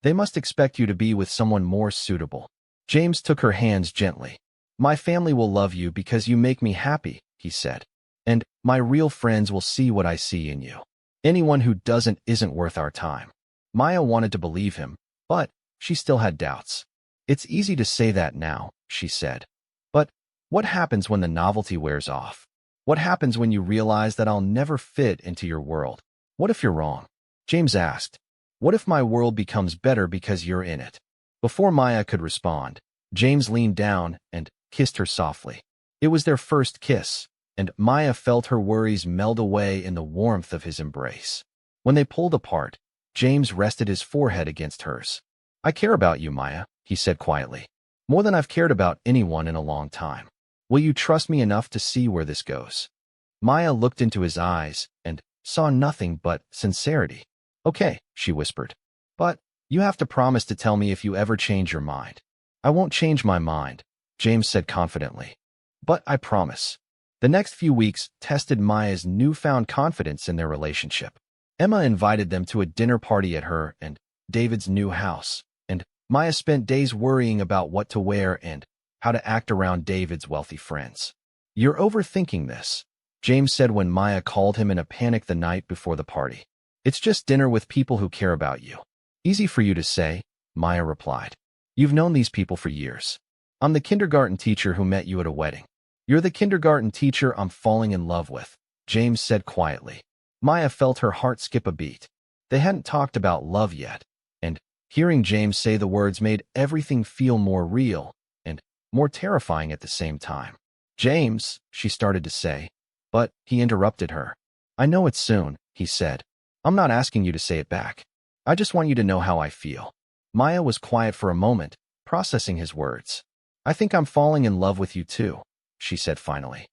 "They must expect you to be with someone more suitable." James took her hands gently. "My family will love you because you make me happy," he said. "And my real friends will see what I see in you. Anyone who doesn't isn't worth our time." Maya wanted to believe him, but she still had doubts. "It's easy to say that now," she said. "But what happens when the novelty wears off? What happens when you realize that I'll never fit into your world? What if you're wrong?" James asked. "What if my world becomes better because you're in it?" Before Maya could respond, James leaned down and kissed her softly. It was their first kiss, and Maya felt her worries melt away in the warmth of his embrace. When they pulled apart, James rested his forehead against hers. "I care about you, Maya," he said quietly. "More than I've cared about anyone in a long time. Will you trust me enough to see where this goes?" Maya looked into his eyes and saw nothing but sincerity. "Okay," she whispered. "But you have to promise to tell me if you ever change your mind." "I won't change my mind," James said confidently. "But I promise." The next few weeks tested Maya's newfound confidence in their relationship. Emma invited them to a dinner party at her and David's new house, and Maya spent days worrying about what to wear and how to act around David's wealthy friends. "You're overthinking this," James said when Maya called him in a panic the night before the party. "It's just dinner with people who care about you." "Easy for you to say," Maya replied. "You've known these people for years. I'm the kindergarten teacher who met you at a wedding." "You're the kindergarten teacher I'm falling in love with," James said quietly. Maya felt her heart skip a beat. They hadn't talked about love yet, and hearing James say the words made everything feel more real and more terrifying at the same time. "James," she started to say, but he interrupted her. "I know it's soon," he said. "I'm not asking you to say it back. I just want you to know how I feel." Maya was quiet for a moment, processing his words. "I think I'm falling in love with you too," she said finally.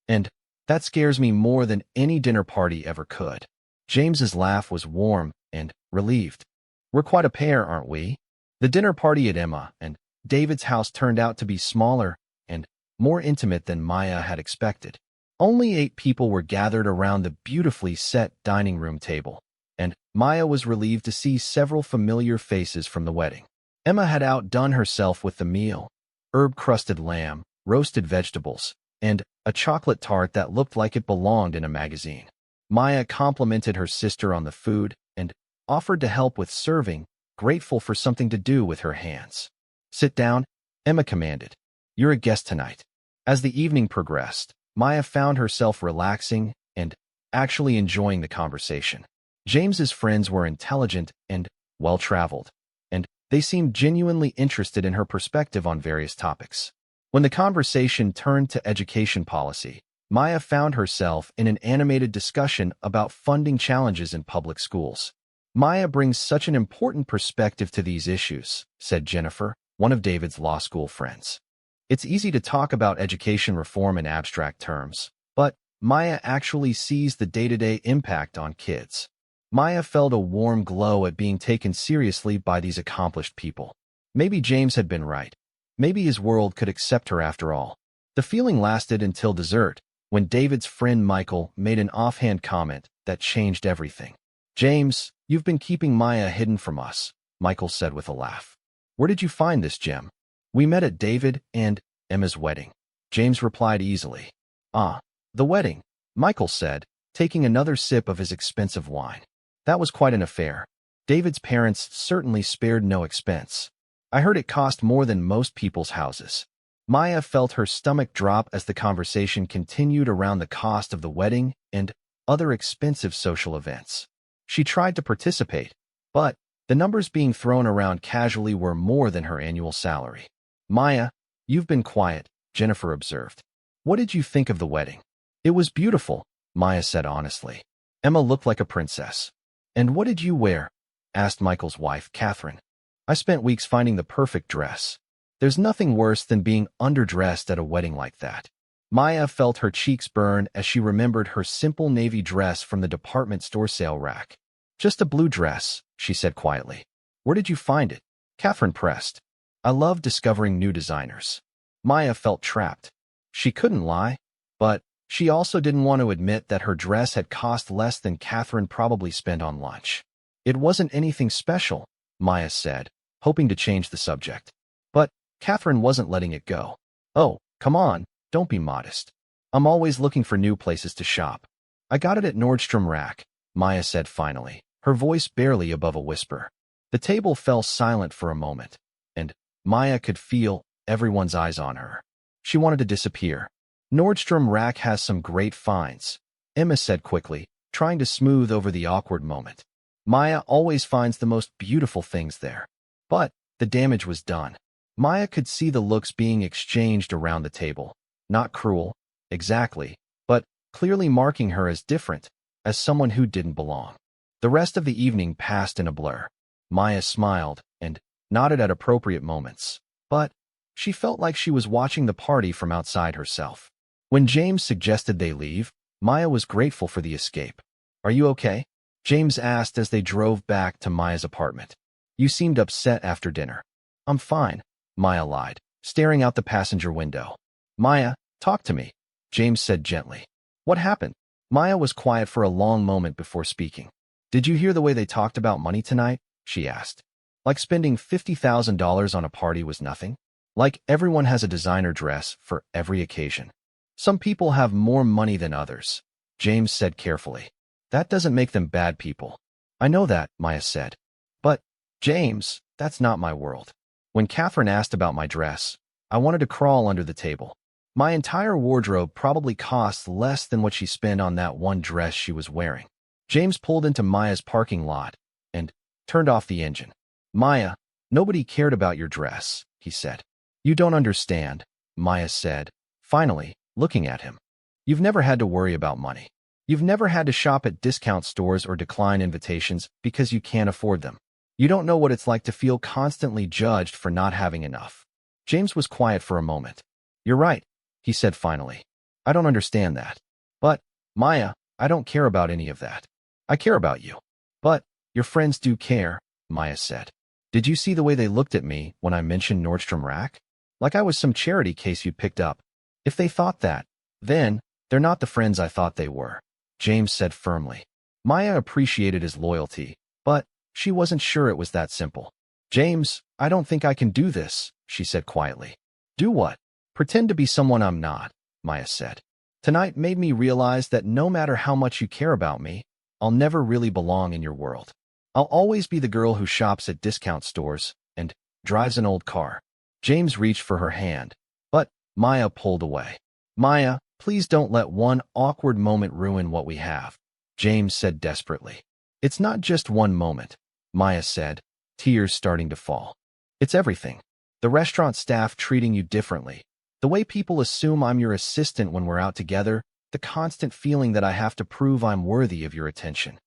"And that scares me more than any dinner party ever could." James's laugh was warm and relieved. "We're quite a pair, aren't we?" The dinner party at Emma and David's house turned out to be smaller and more intimate than Maya had expected. Only 8 people were gathered around the beautifully set dining room table, and Maya was relieved to see several familiar faces from the wedding. Emma had outdone herself with the meal: herb-crusted lamb, roasted vegetables, and a chocolate tart that looked like it belonged in a magazine. Maya complimented her sister on the food and offered to help with serving, grateful for something to do with her hands. "Sit down," Emma commanded. "You're a guest tonight." As the evening progressed, Maya found herself relaxing and actually enjoying the conversation. James's friends were intelligent and well-traveled, and they seemed genuinely interested in her perspective on various topics. When the conversation turned to education policy, Maya found herself in an animated discussion about funding challenges in public schools. "Maya brings such an important perspective to these issues," said Jennifer, one of David's law school friends. "It's easy to talk about education reform in abstract terms, but Maya actually sees the day-to-day impact on kids." Maya felt a warm glow at being taken seriously by these accomplished people. Maybe James had been right. Maybe his world could accept her after all. The feeling lasted until dessert, when David's friend Michael made an offhand comment that changed everything. "James, you've been keeping Maya hidden from us," Michael said with a laugh. "Where did you find this gem?" "We met at David and Emma's wedding," James replied easily. "Ah, the wedding," Michael said, taking another sip of his expensive wine. "That was quite an affair. David's parents certainly spared no expense. I heard it cost more than most people's houses." Maya felt her stomach drop as the conversation continued around the cost of the wedding and other expensive social events. She tried to participate, but the numbers being thrown around casually were more than her annual salary. "Maya, you've been quiet," Jennifer observed. "What did you think of the wedding?" "It was beautiful," Maya said honestly. "Emma looked like a princess." "And what did you wear?" asked Michael's wife, Catherine. "I spent weeks finding the perfect dress. There's nothing worse than being underdressed at a wedding like that." Maya felt her cheeks burn as she remembered her simple navy dress from the department store sale rack. "Just a blue dress," she said quietly. "Where did you find it?" Catherine pressed. "I love discovering new designers." Maya felt trapped. She couldn't lie, but she also didn't want to admit that her dress had cost less than Catherine probably spent on lunch. "It wasn't anything special," Maya said, hoping to change the subject. But Catherine wasn't letting it go. "Oh, come on, don't be modest. I'm always looking for new places to shop. I got it at Nordstrom Rack," Maya said finally, her voice barely above a whisper. The table fell silent for a moment, and Maya could feel everyone's eyes on her. She wanted to disappear. "Nordstrom Rack has some great finds," Emma said quickly, trying to smooth over the awkward moment. "Maya always finds the most beautiful things there." But the damage was done. Maya could see the looks being exchanged around the table. Not cruel, exactly, but clearly marking her as different, as someone who didn't belong. The rest of the evening passed in a blur. Maya smiled and nodded at appropriate moments, but she felt like she was watching the party from outside herself. When James suggested they leave, Maya was grateful for the escape. "Are you okay?" James asked as they drove back to Maya's apartment. "You seemed upset after dinner." "I'm fine," Maya lied, staring out the passenger window. "Maya, talk to me," James said gently. "What happened?" Maya was quiet for a long moment before speaking. "Did you hear the way they talked about money tonight?" she asked. "Like spending $50,000 on a party was nothing? Like everyone has a designer dress for every occasion. Some people have more money than others," James said carefully. "That doesn't make them bad people." "I know that," Maya said. "But, James, that's not my world. When Catherine asked about my dress, I wanted to crawl under the table. My entire wardrobe probably costs less than what she spent on that one dress she was wearing." James pulled into Maya's parking lot and turned off the engine. Maya, nobody cared about your dress, he said. You don't understand, Maya said, finally, looking at him. You've never had to worry about money. You've never had to shop at discount stores or decline invitations because you can't afford them. You don't know what it's like to feel constantly judged for not having enough. James was quiet for a moment. You're right, he said finally. I don't understand that. But, Maya, I don't care about any of that. I care about you. But, your friends do care, Maya said. Did you see the way they looked at me when I mentioned Nordstrom Rack? Like I was some charity case you'd picked up. If they thought that, then they're not the friends I thought they were, James said firmly. Maya appreciated his loyalty, but she wasn't sure it was that simple. James, I don't think I can do this, she said quietly. Do what? Pretend to be someone I'm not, Maya said. Tonight made me realize that no matter how much you care about me, I'll never really belong in your world. I'll always be the girl who shops at discount stores and drives an old car. James reached for her hand, but Maya pulled away. Maya, please don't let one awkward moment ruin what we have, James said desperately. It's not just one moment, Maya said, tears starting to fall. It's everything. The restaurant staff treating you differently. The way people assume I'm your assistant when we're out together. The constant feeling that I have to prove I'm worthy of your attention.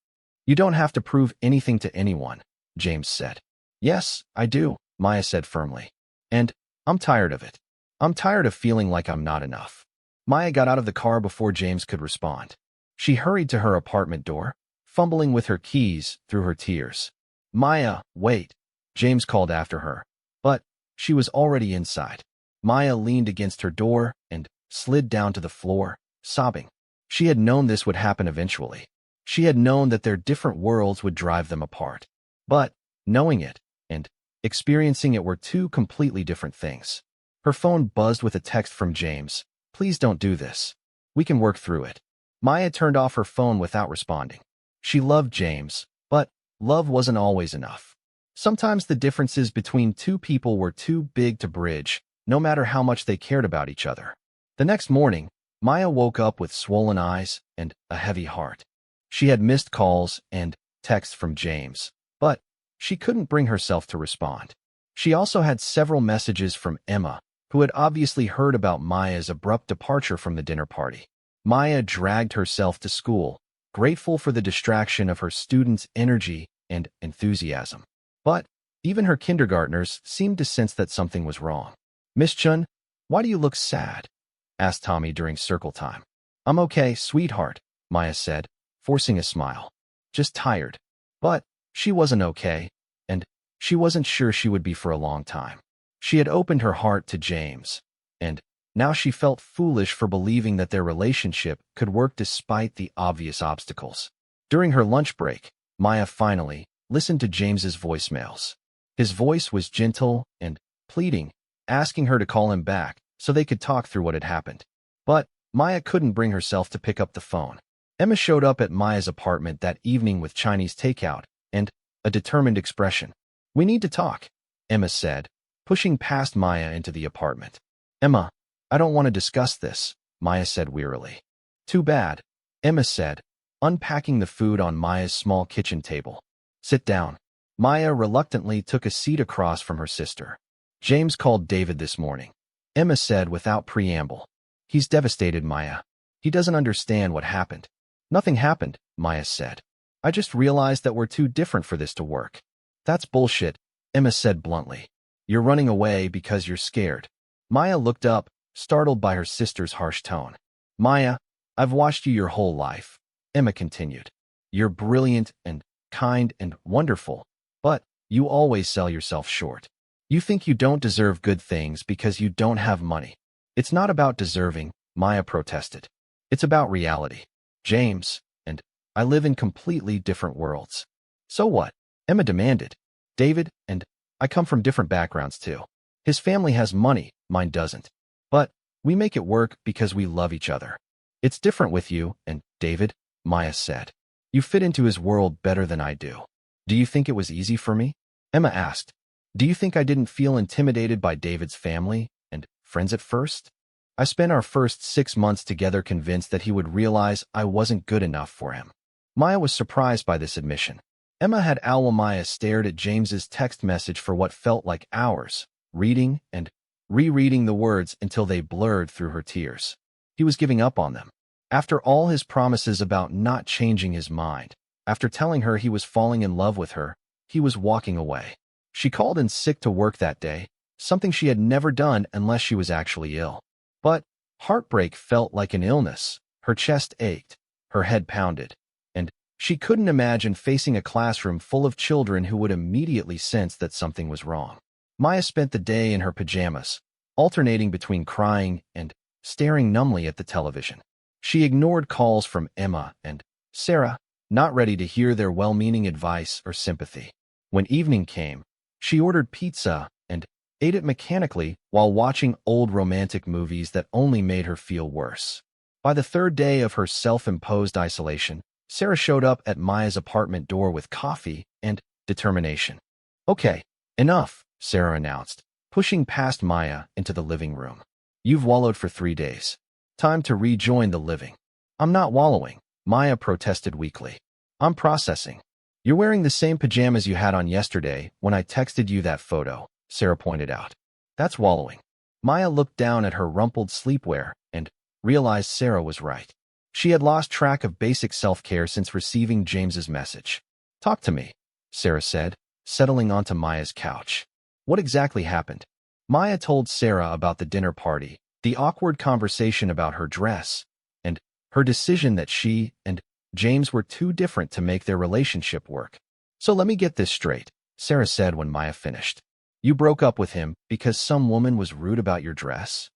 You don't have to prove anything to anyone, James said. Yes, I do, Maya said firmly. And I'm tired of it. I'm tired of feeling like I'm not enough. Maya got out of the car before James could respond. She hurried to her apartment door, fumbling with her keys through her tears. Maya, wait, James called after her. But she was already inside. Maya leaned against her door and slid down to the floor, sobbing. She had known this would happen eventually. She had known that their different worlds would drive them apart. But knowing it and experiencing it were two completely different things. Her phone buzzed with a text from James. Please don't do this. We can work through it. Maya turned off her phone without responding. She loved James, but love wasn't always enough. Sometimes the differences between two people were too big to bridge, no matter how much they cared about each other. The next morning, Maya woke up with swollen eyes and a heavy heart. She had missed calls and texts from James, but she couldn't bring herself to respond. She also had several messages from Emma, who had obviously heard about Maya's abrupt departure from the dinner party. Maya dragged herself to school, grateful for the distraction of her students' energy and enthusiasm. But even her kindergartners seemed to sense that something was wrong. Miss Chun, why do you look sad? Asked Tommy during circle time. I'm okay, sweetheart, Maya said, forcing a smile. Just tired. But she wasn't okay, and she wasn't sure she would be for a long time. She had opened her heart to James, and now she felt foolish for believing that their relationship could work despite the obvious obstacles. During her lunch break, Maya finally listened to James's voicemails. His voice was gentle and pleading, asking her to call him back so they could talk through what had happened. But Maya couldn't bring herself to pick up the phone. Emma showed up at Maya's apartment that evening with Chinese takeout and a determined expression. We need to talk, Emma said, pushing past Maya into the apartment. Emma, I don't want to discuss this, Maya said wearily. Too bad, Emma said, unpacking the food on Maya's small kitchen table. Sit down. Maya reluctantly took a seat across from her sister. James called David this morning, Emma said without preamble. He's devastated, Maya. He doesn't understand what happened. Nothing happened, Maya said. I just realized that we're too different for this to work. That's bullshit, Emma said bluntly. You're running away because you're scared. Maya looked up, startled by her sister's harsh tone. Maya, I've watched you your whole life, Emma continued. You're brilliant and kind and wonderful, but you always sell yourself short. You think you don't deserve good things because you don't have money. It's not about deserving, Maya protested. It's about reality. James and I live in completely different worlds. So what? Emma demanded. David and I come from different backgrounds too. His family has money, mine doesn't. But we make it work because we love each other. It's different with you and David, Maya said. You fit into his world better than I do. Do you think it was easy for me? Emma asked. Do you think I didn't feel intimidated by David's family and friends at first? I spent our first 6 months together convinced that he would realize I wasn't good enough for him. Maya was surprised by this admission. Emma had owl Maya stared at James's text message for what felt like hours, reading and rereading the words until they blurred through her tears. He was giving up on them. After all his promises about not changing his mind, after telling her he was falling in love with her, he was walking away. She called in sick to work that day, something she had never done unless she was actually ill. But heartbreak felt like an illness. Her chest ached, her head pounded, and she couldn't imagine facing a classroom full of children who would immediately sense that something was wrong. Maya spent the day in her pajamas, alternating between crying and staring numbly at the television. She ignored calls from Emma and Sarah, not ready to hear their well-meaning advice or sympathy. When evening came, she ordered pizza and ate it mechanically while watching old romantic movies that only made her feel worse. By the third day of her self-imposed isolation, Sarah showed up at Maya's apartment door with coffee and determination. "Okay, enough," Sarah announced, pushing past Maya into the living room. "You've wallowed for 3 days. Time to rejoin the living." "I'm not wallowing," Maya protested weakly. "I'm processing." "You're wearing the same pajamas you had on yesterday when I texted you that photo," Sarah pointed out. "That's wallowing." Maya looked down at her rumpled sleepwear and realized Sarah was right. She had lost track of basic self-care since receiving James's message. "Talk to me," Sarah said, settling onto Maya's couch. "What exactly happened?" Maya told Sarah about the dinner party, the awkward conversation about her dress, and her decision that she and James were too different to make their relationship work. "So let me get this straight," Sarah said when Maya finished. "You broke up with him because some woman was rude about your dress?"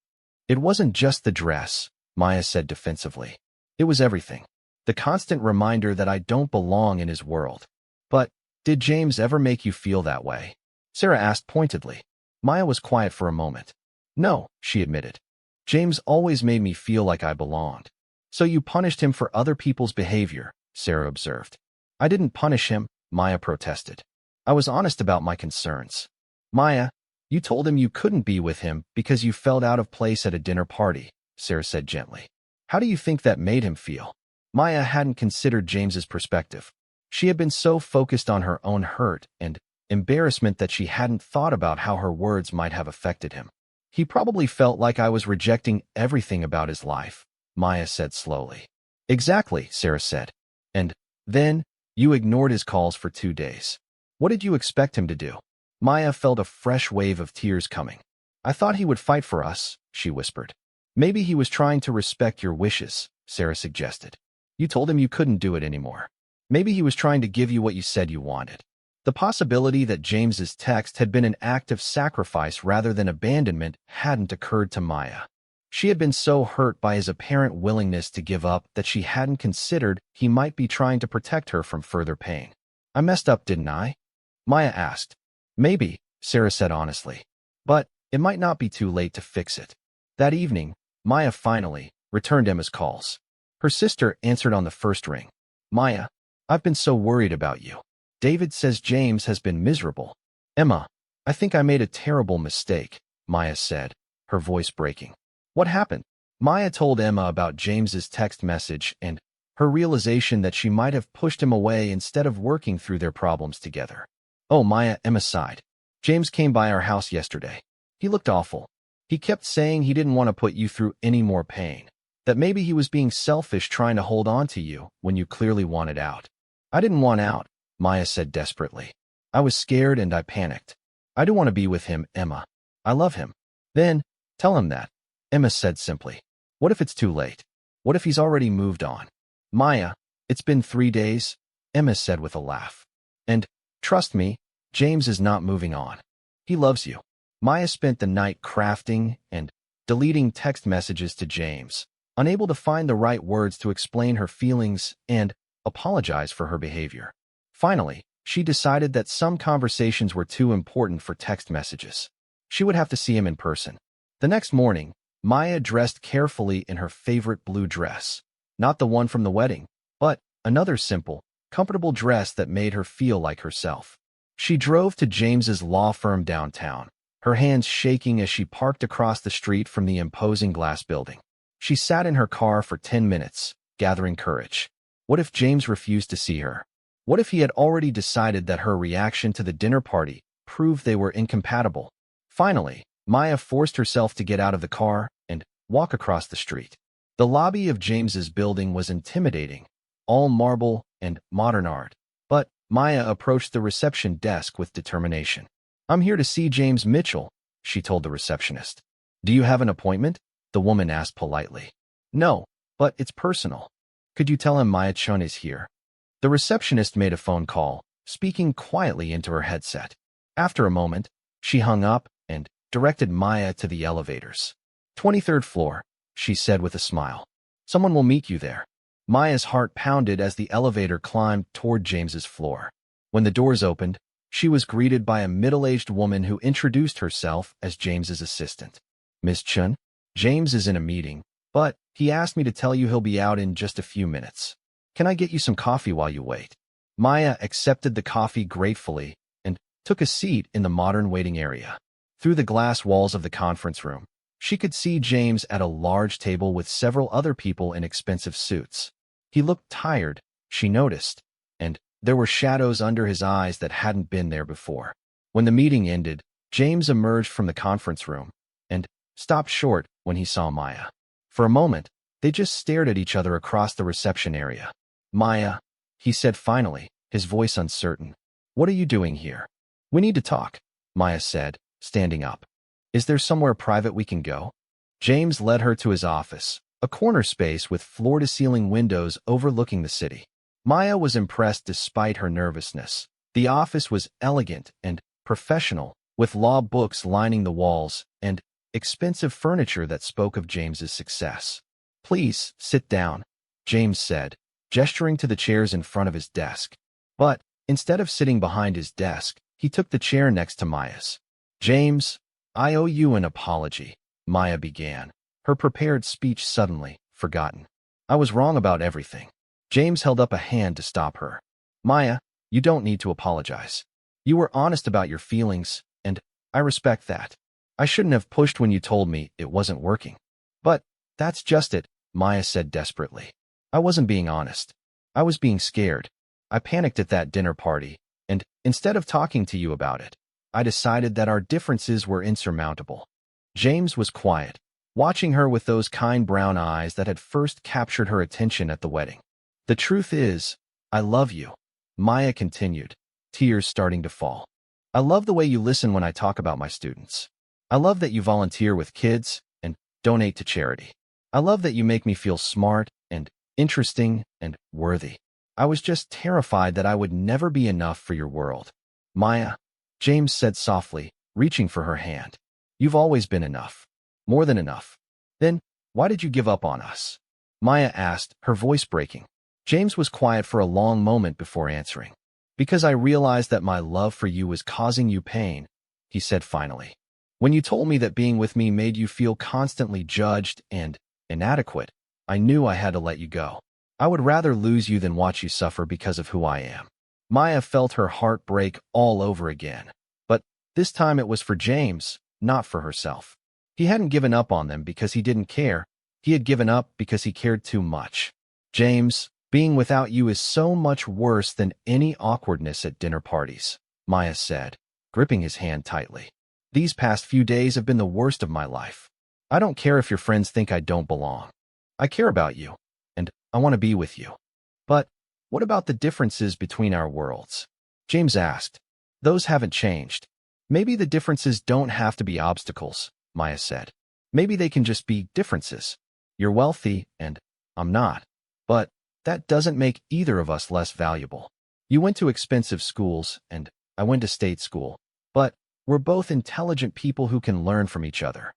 "It wasn't just the dress," Maya said defensively. "It was everything. The constant reminder that I don't belong in his world." "But did James ever make you feel that way?" Sarah asked pointedly. Maya was quiet for a moment. "No," she admitted. "James always made me feel like I belonged." "So you punished him for other people's behavior," Sarah observed. "I didn't punish him," Maya protested. "I was honest about my concerns." "Maya, you told him you couldn't be with him because you felt out of place at a dinner party," Sarah said gently. "How do you think that made him feel?" Maya hadn't considered James's perspective. She had been so focused on her own hurt and embarrassment that she hadn't thought about how her words might have affected him. "He probably felt like I was rejecting everything about his life," Maya said slowly. "Exactly," Sarah said. "And then you ignored his calls for 2 days. What did you expect him to do?" Maya felt a fresh wave of tears coming. "I thought he would fight for us," she whispered. "Maybe he was trying to respect your wishes," Sarah suggested. "You told him you couldn't do it anymore. Maybe he was trying to give you what you said you wanted." The possibility that James's text had been an act of sacrifice rather than abandonment hadn't occurred to Maya. She had been so hurt by his apparent willingness to give up that she hadn't considered he might be trying to protect her from further pain. "I messed up, didn't I?" Maya asked. "Maybe," Sarah said honestly. "But it might not be too late to fix it." That evening, Maya finally returned Emma's calls. Her sister answered on the first ring. "Maya, I've been so worried about you. David says James has been miserable." "Emma, I think I made a terrible mistake," Maya said, her voice breaking. "What happened?" Maya told Emma about James's text message and her realization that she might have pushed him away instead of working through their problems together. "Oh, Maya," Emma sighed. "James came by our house yesterday. He looked awful. He kept saying he didn't want to put you through any more pain, that maybe he was being selfish trying to hold on to you when you clearly wanted out." "I didn't want out," Maya said desperately. "I was scared and I panicked. I do want to be with him, Emma. I love him." "Then tell him that," Emma said simply. "What if it's too late? What if he's already moved on?" "Maya, it's been 3 days," Emma said with a laugh. "And trust me, James is not moving on. He loves you." Maya spent the night crafting and deleting text messages to James, unable to find the right words to explain her feelings and apologize for her behavior. Finally, she decided that some conversations were too important for text messages. She would have to see him in person. The next morning, Maya dressed carefully in her favorite blue dress. Not the one from the wedding, but another simple, comfortable dress that made her feel like herself. She drove to James's law firm downtown, her hands shaking as she parked across the street from the imposing glass building. She sat in her car for 10 minutes, gathering courage. What if James refused to see her? What if he had already decided that her reaction to the dinner party proved they were incompatible? Finally, Maya forced herself to get out of the car and walk across the street. The lobby of James's building was intimidating, all marble and modern art. But Maya approached the reception desk with determination. "I'm here to see James Mitchell," she told the receptionist. "Do you have an appointment?" the woman asked politely. "No, but it's personal. Could you tell him Maya-chun is here?" The receptionist made a phone call, speaking quietly into her headset. After a moment, she hung up and directed Maya to the elevators. 23rd floor, she said with a smile. "Someone will meet you there." Maya's heart pounded as the elevator climbed toward James's floor. When the doors opened, she was greeted by a middle-aged woman who introduced herself as James's assistant. "Miss Chun, James is in a meeting, but he asked me to tell you he'll be out in just a few minutes. Can I get you some coffee while you wait?" Maya accepted the coffee gratefully and took a seat in the modern waiting area. Through the glass walls of the conference room, she could see James at a large table with several other people in expensive suits. He looked tired, she noticed, and there were shadows under his eyes that hadn't been there before. When the meeting ended, James emerged from the conference room and stopped short when he saw Maya. For a moment, they just stared at each other across the reception area. "Maya," he said finally, his voice uncertain. "What are you doing here?" "We need to talk," Maya said, standing up. "Is there somewhere private we can go?" James led her to his office, a corner space with floor-to-ceiling windows overlooking the city. Maya was impressed despite her nervousness. The office was elegant and professional, with law books lining the walls and expensive furniture that spoke of James's success. "Please, sit down," James said, gesturing to the chairs in front of his desk. But instead of sitting behind his desk, he took the chair next to Maya's. "James, I owe you an apology," Maya began, her prepared speech suddenly forgotten. "I was wrong about everything." James held up a hand to stop her. "Maya, you don't need to apologize. You were honest about your feelings, and I respect that. I shouldn't have pushed when you told me it wasn't working." "But that's just it," Maya said desperately. "I wasn't being honest. I was being scared. I panicked at that dinner party, and instead of talking to you about it, I decided that our differences were insurmountable." James was quiet, watching her with those kind brown eyes that had first captured her attention at the wedding. "The truth is, I love you," Maya continued, tears starting to fall. "I love the way you listen when I talk about my students. I love that you volunteer with kids and donate to charity. I love that you make me feel smart and interesting and worthy. I was just terrified that I would never be enough for your world." "Maya," James said softly, reaching for her hand. "You've always been enough. More than enough. Then, why did you give up on us?" Maya asked, her voice breaking. James was quiet for a long moment before answering. "Because I realized that my love for you was causing you pain," he said finally. "When you told me that being with me made you feel constantly judged and inadequate, I knew I had to let you go. I would rather lose you than watch you suffer because of who I am." Maya felt her heart break all over again. But this time it was for James, not for herself. He hadn't given up on them because he didn't care. He had given up because he cared too much. "James, being without you is so much worse than any awkwardness at dinner parties," Maya said, gripping his hand tightly. "These past few days have been the worst of my life. I don't care if your friends think I don't belong. I care about you, and I want to be with you. But what about the differences between our worlds?" James asked. "Those haven't changed. Maybe the differences don't have to be obstacles," Maya said. "Maybe they can just be differences. You're wealthy, and I'm not. But that doesn't make either of us less valuable. You went to expensive schools, and I went to state school. But we're both intelligent people who can learn from each other."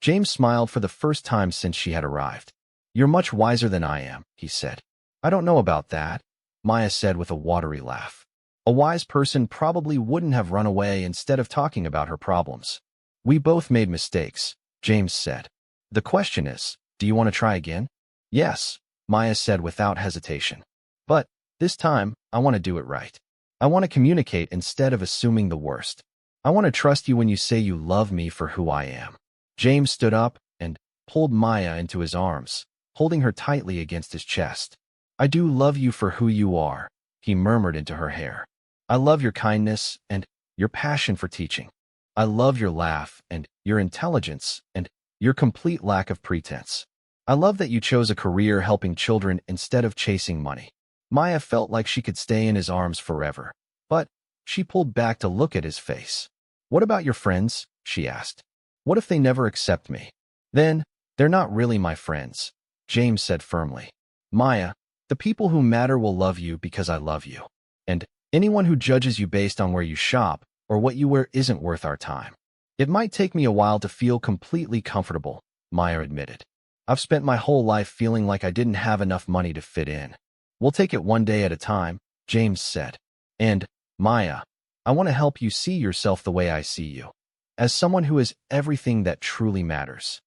James smiled for the first time since she had arrived. "You're much wiser than I am," he said. "I don't know about that," Maya said with a watery laugh. "A wise person probably wouldn't have run away instead of talking about her problems." "We both made mistakes," James said. "The question is, do you want to try again?" "Yes," Maya said without hesitation. "But this time, I want to do it right. I want to communicate instead of assuming the worst. I want to trust you when you say you love me for who I am." James stood up and pulled Maya into his arms, holding her tightly against his chest. I do love you for who you are, he murmured into her hair. I love your kindness and your passion for teaching. I love your laugh and your intelligence and your complete lack of pretense. I love that you chose a career helping children instead of chasing money. Maya felt like she could stay in his arms forever, but she pulled back to look at his face. What about your friends? She asked. What if they never accept me? Then, they're not really my friends, James said firmly. Maya, the people who matter will love you because I love you. And anyone who judges you based on where you shop or what you wear isn't worth our time. It might take me a while to feel completely comfortable, Maya admitted. I've spent my whole life feeling like I didn't have enough money to fit in. We'll take it one day at a time, James said. And, Maya, I want to help you see yourself the way I see you, as someone who is everything that truly matters.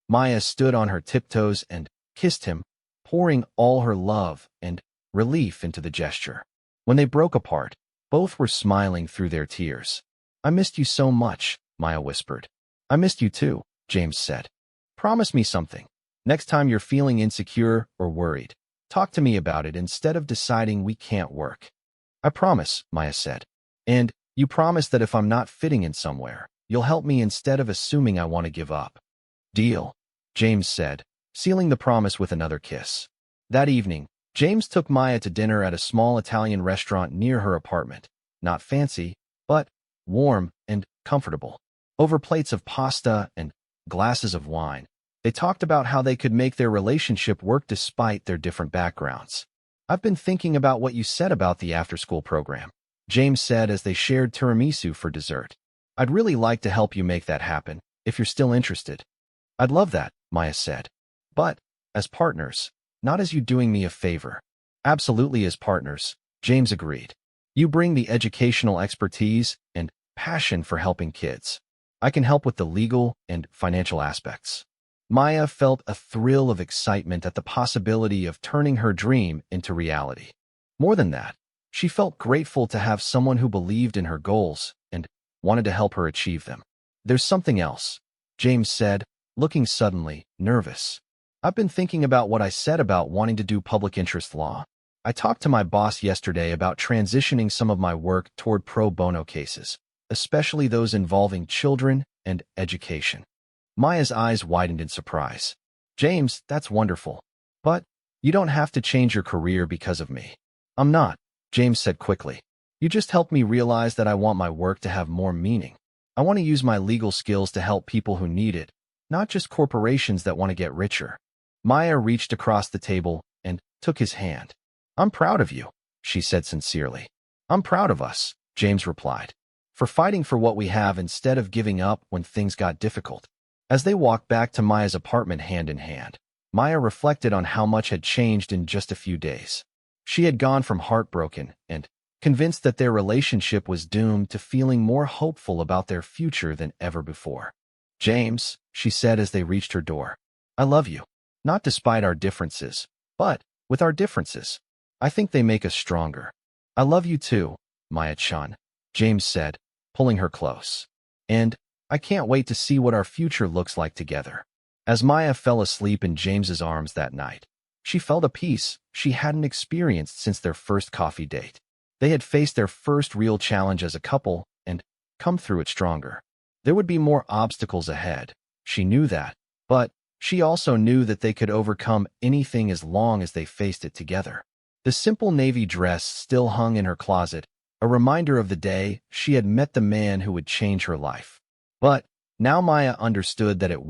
Maya stood on her tiptoes and kissed him, pouring all her love and relief into the gesture. When they broke apart, both were smiling through their tears. I missed you so much, Maya whispered. I missed you too, James said. Promise me something. Next time you're feeling insecure or worried, talk to me about it instead of deciding we can't work. I promise, Maya said. And you promise that if I'm not fitting in somewhere, you'll help me instead of assuming I want to give up. Deal, James said, sealing the promise with another kiss. That evening, James took Maya to dinner at a small Italian restaurant near her apartment. Not fancy, but warm and comfortable. Over plates of pasta and glasses of wine, they talked about how they could make their relationship work despite their different backgrounds. I've been thinking about what you said about the after-school program, James said as they shared tiramisu for dessert. I'd really like to help you make that happen, if you're still interested. I'd love that, Maya said. But, as partners, not as you doing me a favor. Absolutely as partners, James agreed. You bring the educational expertise and passion for helping kids. I can help with the legal and financial aspects. Maya felt a thrill of excitement at the possibility of turning her dream into reality. More than that, she felt grateful to have someone who believed in her goals and wanted to help her achieve them. There's something else, James said, looking suddenly nervous. I've been thinking about what I said about wanting to do public interest law. I talked to my boss yesterday about transitioning some of my work toward pro bono cases, especially those involving children and education. Maya's eyes widened in surprise. James, that's wonderful. But you don't have to change your career because of me. I'm not, James said quickly. You just helped me realize that I want my work to have more meaning. I want to use my legal skills to help people who need it, not just corporations that want to get richer. Maya reached across the table and took his hand. I'm proud of you, she said sincerely. I'm proud of us, James replied, for fighting for what we have instead of giving up when things got difficult. As they walked back to Maya's apartment hand in hand, Maya reflected on how much had changed in just a few days. She had gone from heartbroken and convinced that their relationship was doomed to feeling more hopeful about their future than ever before. James, she said as they reached her door, I love you, not despite our differences, but with our differences. I think they make us stronger. I love you too, Maya-chan, James said, pulling her close. And I can't wait to see what our future looks like together. As Maya fell asleep in James's arms that night, she felt a peace she hadn't experienced since their first coffee date. They had faced their first real challenge as a couple and come through it stronger. There would be more obstacles ahead. She knew that, but she also knew that they could overcome anything as long as they faced it together. The simple navy dress still hung in her closet, a reminder of the day she had met the man who would change her life. But now Maya understood that it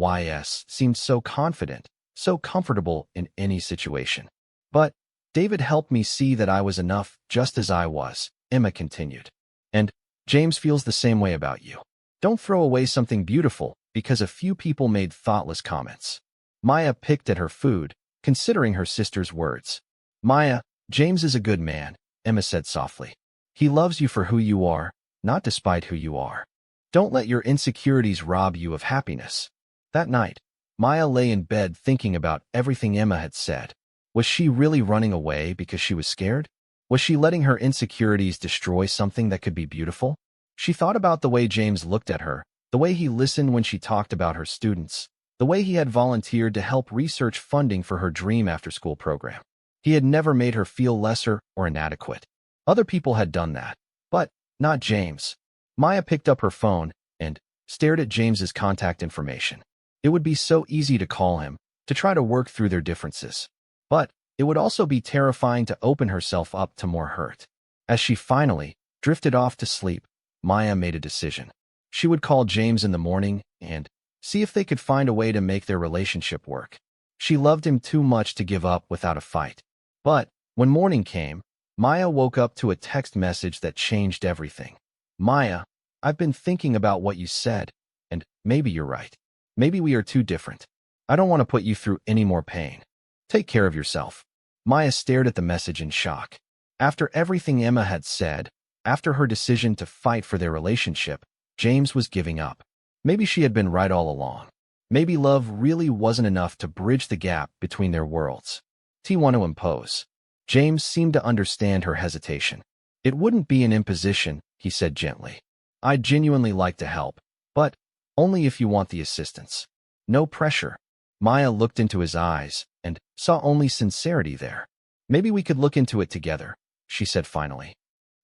seemed so confident, so comfortable in any situation. But David helped me see that I was enough just as I was, Emma continued. And James feels the same way about you. Don't throw away something beautiful because a few people made thoughtless comments. Maya picked at her food, considering her sister's words. Maya, James is a good man, Emma said softly. He loves you for who you are, not despite who you are. Don't let your insecurities rob you of happiness. That night, Maya lay in bed thinking about everything Emma had said. Was she really running away because she was scared? Was she letting her insecurities destroy something that could be beautiful? She thought about the way James looked at her, the way he listened when she talked about her students, the way he had volunteered to help research funding for her dream after-school program. He had never made her feel lesser or inadequate. Other people had done that, but not James. Maya picked up her phone and stared at James's contact information. It would be so easy to call him, to try to work through their differences. But it would also be terrifying to open herself up to more hurt. As she finally drifted off to sleep, Maya made a decision. She would call James in the morning and see if they could find a way to make their relationship work. She loved him too much to give up without a fight. But when morning came, Maya woke up to a text message that changed everything. Maya, I've been thinking about what you said, and maybe you're right. Maybe we are too different. I don't want to put you through any more pain. Take care of yourself. Maya stared at the message in shock. After everything Emma had said, after her decision to fight for their relationship, James was giving up. Maybe she had been right all along. Maybe love really wasn't enough to bridge the gap between their worlds. T want to impose. James seemed to understand her hesitation. It wouldn't be an imposition, he said gently. I'd genuinely like to help, but only if you want the assistance. No pressure. Maya looked into his eyes and saw only sincerity there. Maybe we could look into it together, she said finally.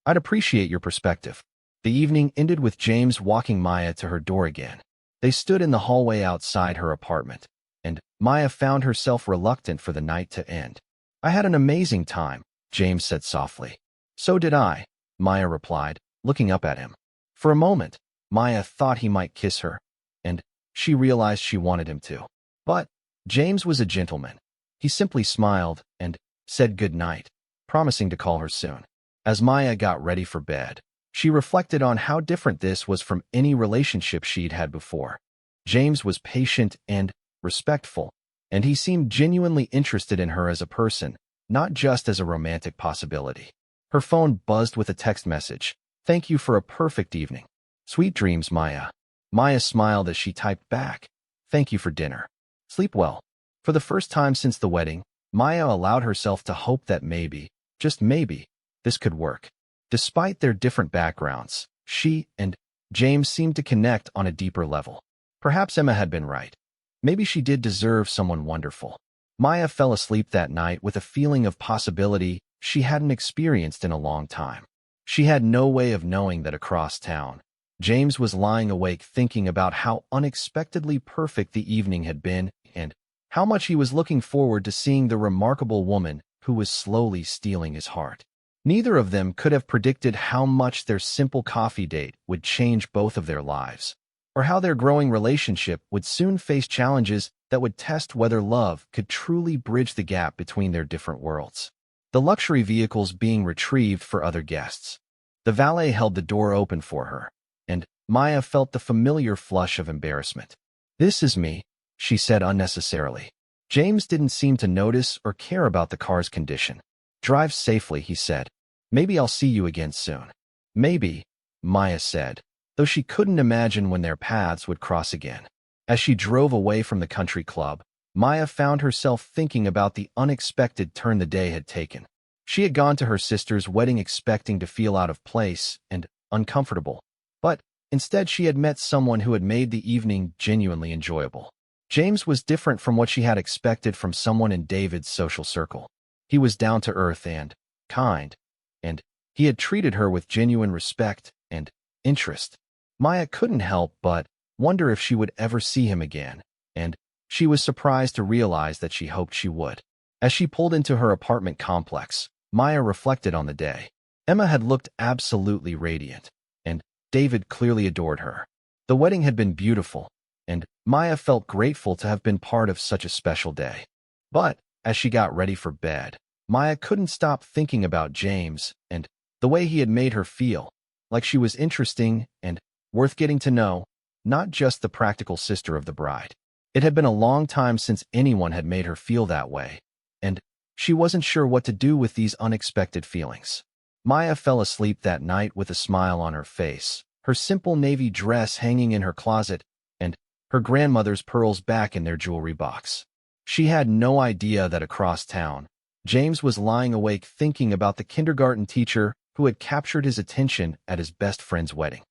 I'd appreciate your perspective. The evening ended with James walking Maya to her door again. They stood in the hallway outside her apartment, and Maya found herself reluctant for the night to end. I had an amazing time, James said softly. So did I, Maya replied, looking up at him. For a moment, Maya thought he might kiss her, and she realized she wanted him to. But James was a gentleman. He simply smiled and said good night, promising to call her soon. As Maya got ready for bed, she reflected on how different this was from any relationship she'd had before. James was patient and respectful, and he seemed genuinely interested in her as a person, not just as a romantic possibility. Her phone buzzed with a text message. Thank you for a perfect evening. Sweet dreams, Maya. Maya smiled as she typed back. Thank you for dinner. Sleep well. For the first time since the wedding, Maya allowed herself to hope that maybe, just maybe, this could work. Despite their different backgrounds, she and James seemed to connect on a deeper level. Perhaps Emma had been right. Maybe she did deserve someone wonderful. Maya fell asleep that night with a feeling of possibility she hadn't experienced in a long time. She had no way of knowing that across town, James was lying awake thinking about how unexpectedly perfect the evening had been and how much he was looking forward to seeing the remarkable woman who was slowly stealing his heart. Neither of them could have predicted how much their simple coffee date would change both of their lives, or how their growing relationship would soon face challenges that would test whether love could truly bridge the gap between their different worlds. The luxury vehicles being retrieved for other guests. The valet held the door open for her, and Maya felt the familiar flush of embarrassment. This is me, she said unnecessarily. James didn't seem to notice or care about the car's condition. Drive safely, he said. Maybe I'll see you again soon. Maybe, Maya said, though she couldn't imagine when their paths would cross again. As she drove away from the country club, Maya found herself thinking about the unexpected turn the day had taken. She had gone to her sister's wedding expecting to feel out of place and uncomfortable, but instead she had met someone who had made the evening genuinely enjoyable. James was different from what she had expected from someone in David's social circle. He was down to earth and kind, and he had treated her with genuine respect and interest. Maya couldn't help but wonder if she would ever see him again, and she was surprised to realize that she hoped she would. As she pulled into her apartment complex, Maya reflected on the day. Emma had looked absolutely radiant, and David clearly adored her. The wedding had been beautiful, and Maya felt grateful to have been part of such a special day. But as she got ready for bed, Maya couldn't stop thinking about James and the way he had made her feel, like she was interesting and worth getting to know, not just the practical sister of the bride. It had been a long time since anyone had made her feel that way, and she wasn't sure what to do with these unexpected feelings. Maya fell asleep that night with a smile on her face, her simple navy dress hanging in her closet, and her grandmother's pearls back in their jewelry box. She had no idea that across town, James was lying awake thinking about the kindergarten teacher who had captured his attention at his best friend's wedding.